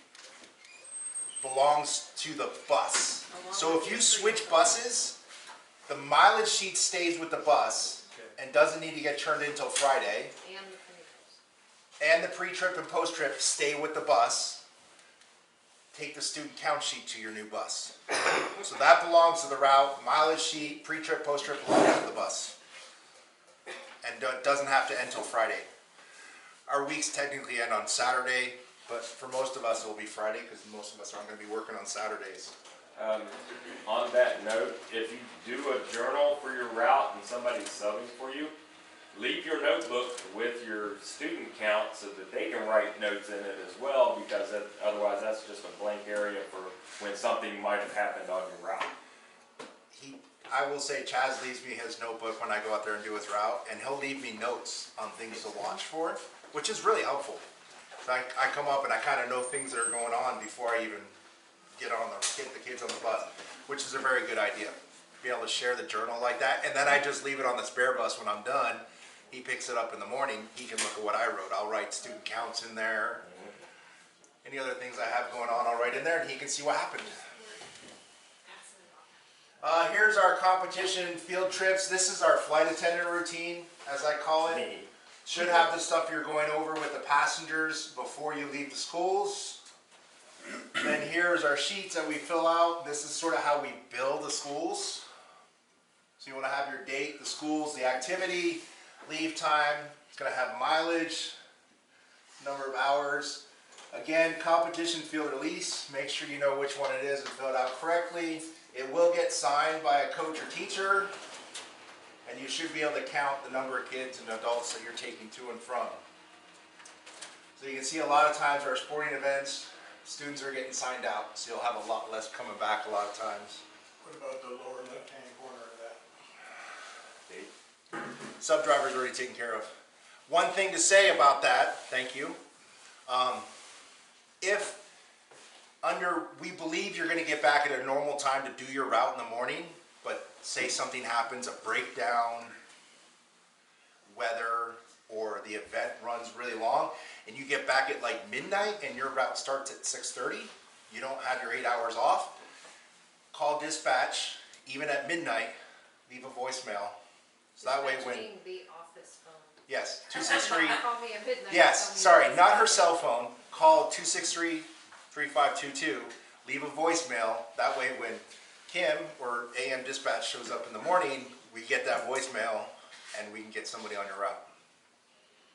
belongs to the bus. So if you switch buses, the mileage sheet stays with the bus and doesn't need to get turned in until Friday. And the premiums. And the pre-trip and post-trip stay with the bus. take the student count sheet to your new bus. So that belongs to the route, mileage sheet, pre-trip, post-trip belongs to the bus. And doesn't have to end till Friday. Our weeks technically end on Saturday, but for most of us it will be Friday because most of us aren't going to be working on Saturdays. On that note, if you do a journal for your route and somebody's subbing for you, leave your notebook with your student count so that they can write notes in it as well, because otherwise that's just a blank area for when something might have happened on your route. I will say Chaz leaves me his notebook when I go out there and do his route, and he'll leave me notes on things to watch for, which is really helpful. So I come up and I kind of know things that are going on before I even get the kids on the bus, which is a very good idea. Be able to share the journal like that, and then I just leave it on the spare bus when I'm done. He picks it up in the morning. He can look at what I wrote. I'll write student counts in there. Any other things I have going on, I'll write in there, and he can see what happened. Here's our competition field trips. This is our flight attendant routine, as I call it. Should have the stuff you're going over with the passengers before you leave the schools. Then here's our sheets that we fill out. This is sort of how we build the schools. So you want to have your date, the schools, the activity, leave time. It's going to have mileage, number of hours. Again, competition field release. Make sure you know which one it is and fill it out correctly. It will get signed by a coach or teacher, and you should be able to count the number of kids and adults that you're taking to and from. So you can see a lot of times our sporting events, students are getting signed out, so you'll have a lot less coming back a lot of times. What about the lower left-hand corner of that? Sub-driver's already taken care of. One thing to say about that, thank you. If we believe you're going to get back at a normal time to do your route in the morning, but say something happens, a breakdown, weather, or the event runs really long, and you get back at like midnight and your route starts at 6:30, you don't have your 8 hours off, call dispatch, even at midnight, leave a voicemail. So that way when... the office phone. Yes, 263... Call me at midnight. Yes, sorry, not her cell phone. Call 263-3522, leave a voicemail. That way when Kim or AM dispatch shows up in the morning, we get that voicemail and we can get somebody on your route.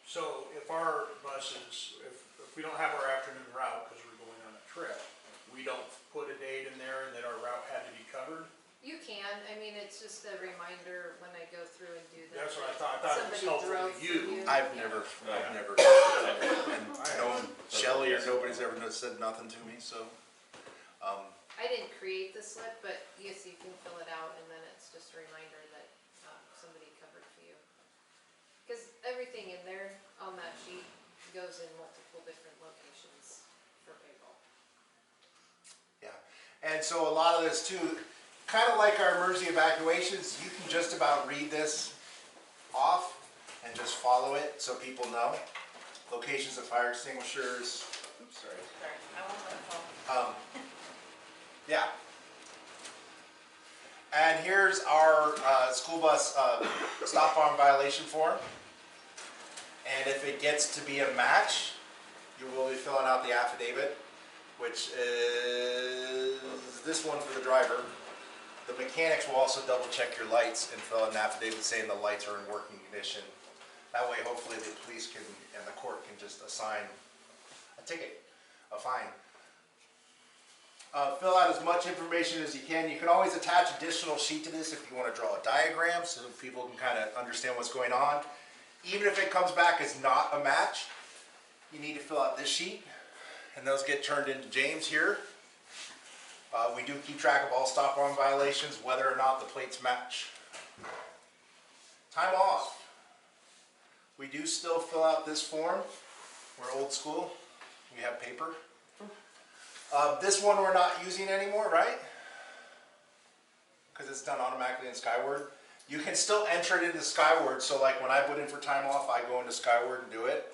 So if our buses, if we don't have our afternoon route because we're going on a trip, we don't put a date in there and that our route had to be covered? You can, I mean, it's just a reminder when I go through and do that. That's what I thought it was helpful to you. I've never and no Shelly or nobody's ever said nothing to me, so. I didn't create the slip, but yes, you can fill it out and then it's just a reminder that somebody covered for you. Because everything in there on that sheet goes in multiple different locations for payroll. Yeah, and so a lot of this too, kind of like our emergency evacuations, you can just about read this off and just follow it so people know. Locations of fire extinguishers. Oops, sorry. Sorry, I won't let it fall. Yeah. And here's our school bus stop arm violation form. And if it gets to be a match, you will be filling out the affidavit, which is this one for the driver. The mechanics will also double check your lights and fill out an affidavit saying the lights are in working condition. That way, hopefully, the police can and the court can just assign a ticket, a fine. Fill out as much information as you can. You can always attach additional sheet to this if you want to draw a diagram so people can kind of understand what's going on. Even if it comes back as not a match, you need to fill out this sheet, and those get turned into James here. We do keep track of all stop arm violations, whether or not the plates match. Time off. We do still fill out this form. We're old school. We have paper. This one we're not using anymore, right? Because it's done automatically in Skyward. You can still enter it into Skyward, so like when I put in for time off, I go into Skyward and do it.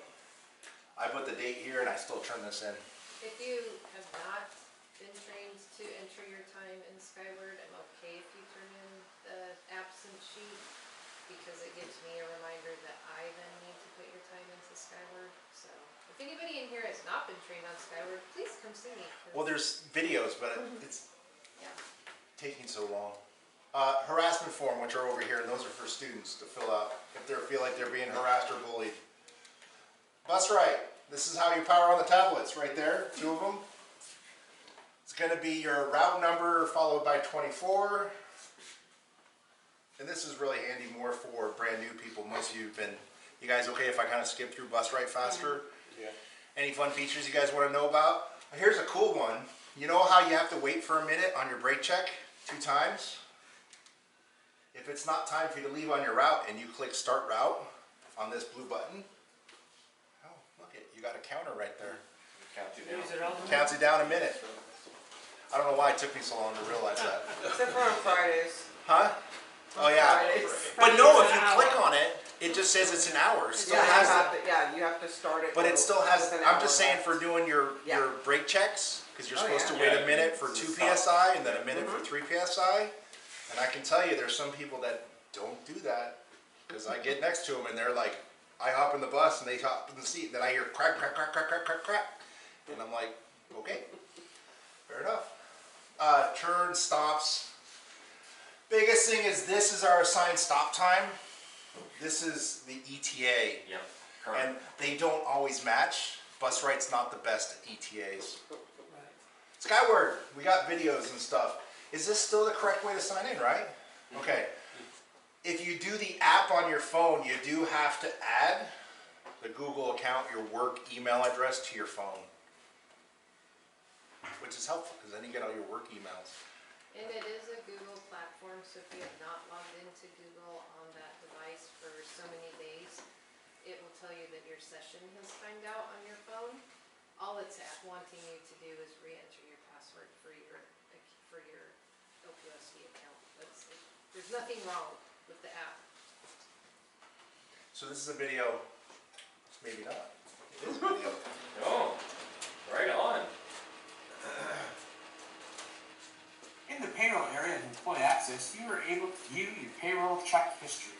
I put the date here and I still turn this in. If you have not been trained to enter your time in Skyward, I'm okay if you turn in the absent sheet. because it gives me a reminder that I then need to put your time into Skyward. So if anybody in here has not been trained on Skyward, please come see me. 'Cause- Well, there's videos, but it's yeah. taking so long. Harassment form, which are over here, and those are for students to fill out if they feel like they're being harassed or bullied. Bus right. This is how you power on the tablets, right there, 2 of them. It's going to be your route number followed by 24. And this is really handy more for brand new people. Most of you have been, you guys okay if I kind of skip through bus right faster? Yeah. Any fun features you guys want to know about? Here's a cool one. You know how you have to wait for a minute on your brake check 2 times? If it's not time for you to leave on your route and you click start route on this blue button, oh, look it, you got a counter right there. Count you down. Use it all the time. Counts it down a minute. I don't know why it took me so long to realize that. Except for on Fridays. Huh? Oh yeah. Fridays. But no, if you click on it, it just says it's an hour. It still has it. You have to start it. But it still has, with an I'm hour just saying left. for doing your brake checks, because you're supposed to wait a minute for 2 PSI and then a minute for 3 PSI. And I can tell you there's some people that don't do that, because I get next to them and they're like, I hop in the bus and they hop in the seat, and then I hear crack, crack, crack, crack, crack, crack, crack. And I'm like, okay, fair enough. Turn, stops. Biggest thing is this is our assigned stop time. This is the ETA. Yeah. Current. And they don't always match. Bus Right's not the best at ETAs. Skyward, we got videos and stuff. Is this still the correct way to sign in, right? Okay. If you do the app on your phone, you do have to add the Google account, your work email address to your phone. Which is helpful, because then you get all your work emails. And it is a Google platform, so if you have not logged into Google on that device for so many days, it will tell you that your session has timed out on your phone. All it's wanting you to do is re-enter your password for your LPOSD account. There's nothing wrong with the app. So this is a video, maybe not. It is a video. Oh, right on. In the payroll area of Employee Access, you are able to view your payroll check history.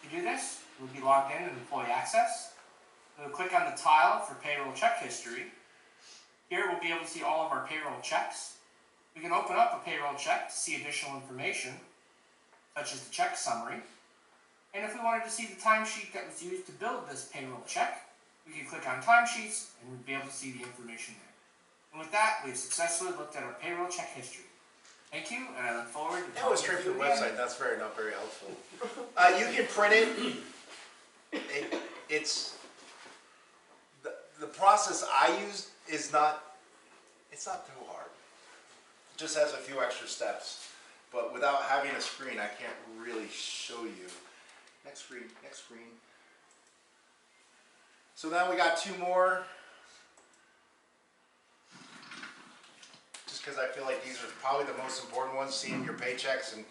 To do this, you will be logged in Employee Access. We'll click on the tile for payroll check history. Here we'll be able to see all of our payroll checks. We can open up a payroll check to see additional information, such as the check summary. And if we wanted to see the timesheet that was used to build this payroll check, we can click on timesheets and we'll be able to see the information there. And with that, we have successfully looked at our payroll check history. Thank you, and I look forward to That was straight from the website. That's not very helpful. You can print it. It's the process I use is not. It's not too hard. It just has a few extra steps. But without having a screen, I can't really show you. Next screen. Next screen. So now we got 2 more. Because I feel like these are probably the most important ones, seeing your paychecks and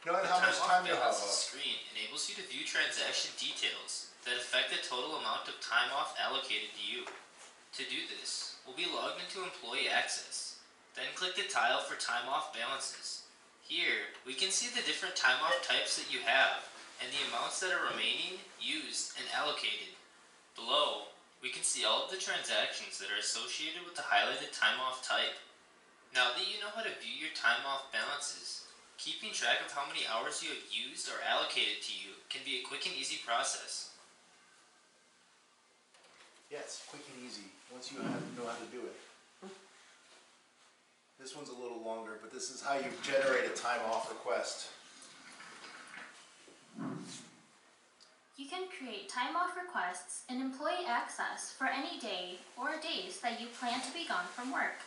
knowing how much time you have The left. screen enables you to view transaction details that affect the total amount of time off allocated to you. To do this, we'll be logged into Employee Access. Then click the tile for time off balances. Here, we can see the different time off types that you have and the amounts that are remaining, used, and allocated. Below, we can see all of the transactions that are associated with the highlighted time off type. Now that you know how to view your time off balances, keeping track of how many hours you have used or allocated to you can be a quick and easy process. Yes, quick and easy, once you know how to do it. This one's a little longer, but this is how you generate a time off request. You can create time off requests in Employee Access for any day or days that you plan to be gone from work.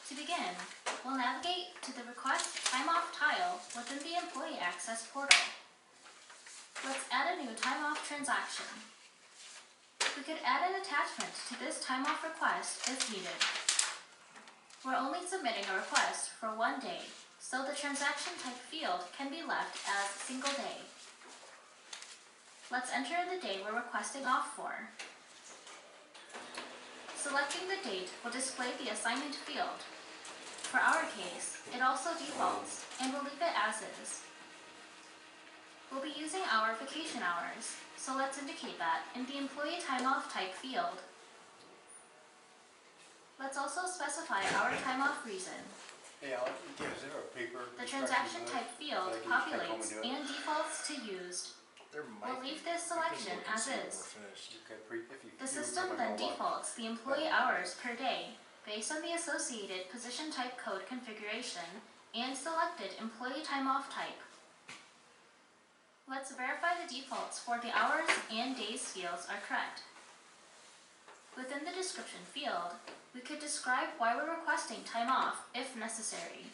To begin, we'll navigate to the Request Time Off tile within the Employee Access portal. Let's add a new time off transaction. We could add an attachment to this time off request if needed. We're only submitting a request for 1 day, so the transaction type field can be left as single day. Let's enter the day we're requesting off for. Selecting the date will display the assignment field. For our case, it also defaults, and we'll leave it as is. our vacation hours, so let's indicate that in the employee time off type field. Let's also specify our time off reason. Yeah, is there a paper? The transaction type field Like, you just take home and populates do it? and defaults to used. There might We'll be. leave this selection as is. The The system then defaults the employee hours per day based on the associated position type code configuration and selected employee time off type. Let's verify the defaults for the hours and days fields are correct. Within the description field, we could describe why we're requesting time off if necessary.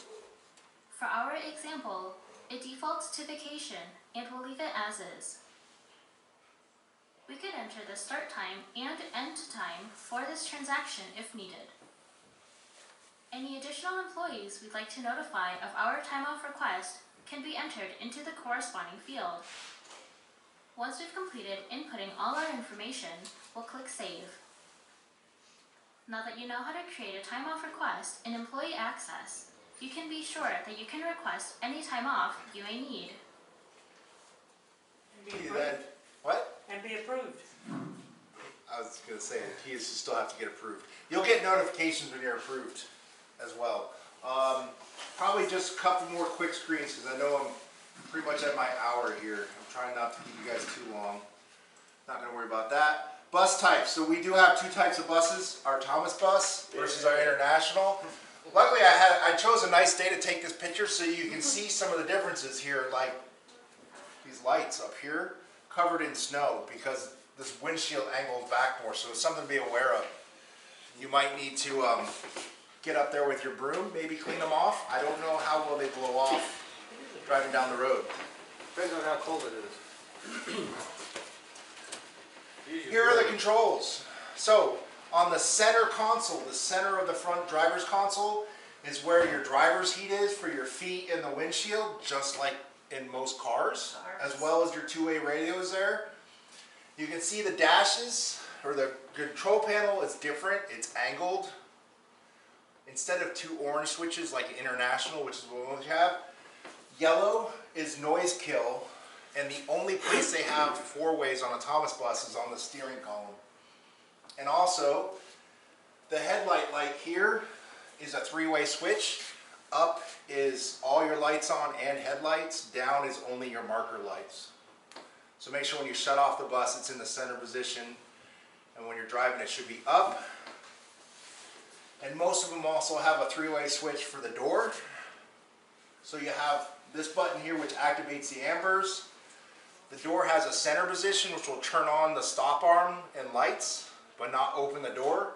For our example, it defaults to vacation and we'll leave it as is. We could enter the start time and end time for this transaction if needed. Any additional employees we'd like to notify of our time off request can be entered into the corresponding field. Once we've completed inputting all our information, we'll click Save. Now that you know how to create a time off request in Employee Access, you can be sure that you can request any time off you may need. And be See approved. that? What? And be approved. I was going to say, the keys still have to get approved. You'll get notifications when you're approved as well. Probably just a couple more quick screens because I know I'm pretty much at my hour here. I'm trying not to keep you guys too long. Not going to worry about that. Bus types. So we do have two types of buses, our Thomas bus versus our International. Luckily I chose a nice day to take this picture so you can see some of the differences here, like these lights up here covered in snow because this windshield angles back more, so it's something to be aware of. You might need to get up there with your broom, maybe clean them off. I don't know how well they blow off driving down the road. Depends on how cold it is. Here are the controls. So on the center console, the center of the front driver's console is where your driver's heat is for your feet in the windshield, just like in most cars, as well as your two-way radios there. You can see the dashes, or the control panel is different. It's angled. Instead of two orange switches like International, which is what we have, yellow is noise kill, and the only place they have four ways on a Thomas bus is on the steering column. And also, the headlight light here is a three-way switch. Up is all your lights on and headlights. Down is only your marker lights. So make sure when you shut off the bus, it's in the center position. And when you're driving, it should be up. And most of them also have a three-way switch for the door. So you have this button here which activates the ambers. The door has a center position which will turn on the stop arm and lights, but not open the door.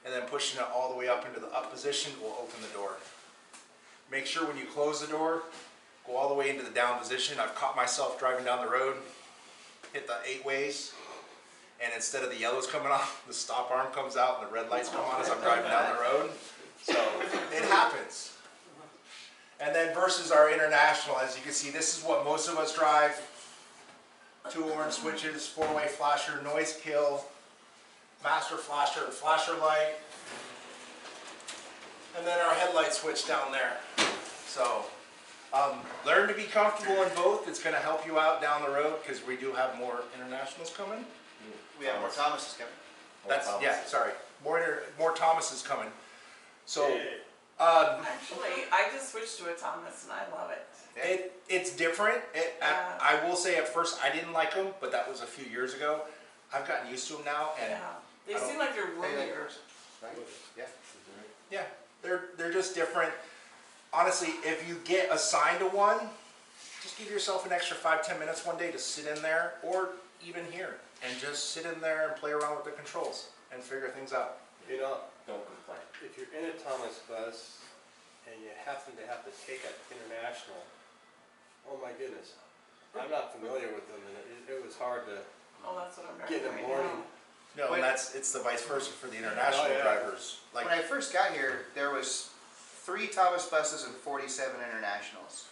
And then pushing it all the way up into the up position will open the door. Make sure when you close the door, go all the way into the down position. I've caught myself driving down the road, hit the 8 ways, and instead of the yellows coming on, the stop arm comes out and the red lights come on as I'm driving down the road. So it happens. And then versus our International, as you can see, this is what most of us drive. 2 orange switches, 4-way flasher, noise kill, master flasher, flasher light, and then our headlight switch down there. So learn to be comfortable in both. It's going to help you out down the road because we do have more Internationals coming. We have more Thomases coming. Yeah, sorry. More Thomases coming. So Actually, I just switched to a Thomas and I love it. It's different. I will say at first I didn't like them, but that was a few years ago. I've gotten used to them now, and They seem like they're roomier. Yeah, they're just different. Honestly, if you get assigned to one, just give yourself an extra 5-10 minutes one day to sit in there, or even here, and just sit in there and play around with the controls and figure things out. You know, Don't complain. if you're in a Thomas bus and you happen to have to take an International, oh my goodness, I'm not familiar with them, and it was hard to Oh, that's what I'm get in driving the right morning. now. No, and it's the vice versa for the International drivers. Like, When I first got here, there was 3 Thomas buses and 47 Internationals.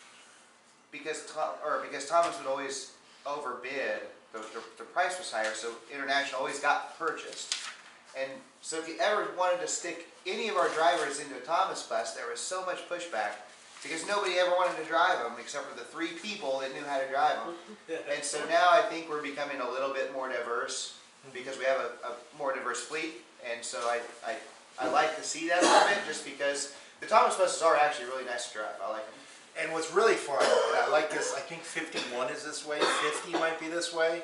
Because Thomas would always overbid, the price was higher, so International always got purchased. And so if you ever wanted to stick any of our drivers into a Thomas bus, there was so much pushback. because nobody ever wanted to drive them except for the 3 people that knew how to drive them. And so now I think we're becoming a little bit more diverse because we have a more diverse fleet. And so I like to see that a little bit just because the Thomas buses are actually really nice to drive. I like them. And what's really fun, and I like this, I think 51 is this way, 50 might be this way.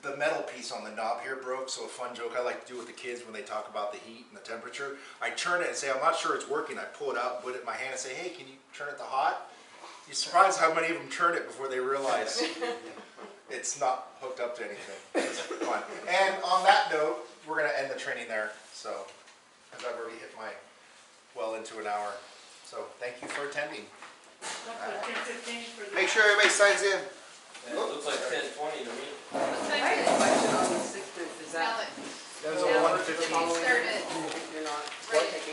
The metal piece on the knob here broke, so a fun joke I like to do with the kids when they talk about the heat and the temperature, I turn it and say, I'm not sure it's working. I pull it out, put it in my hand and say, hey, can you turn it to hot? You're surprised how many of them turn it before they realize it's not hooked up to anything. It's fun. And on that note, we're going to end the training there, so, because I've already hit my well into an hour. So thank you for attending. Make sure everybody signs in. It looks like 10:20 to me. I had a question on the 6th, is that? That was a 1:15. Start it. If you're not Right. taking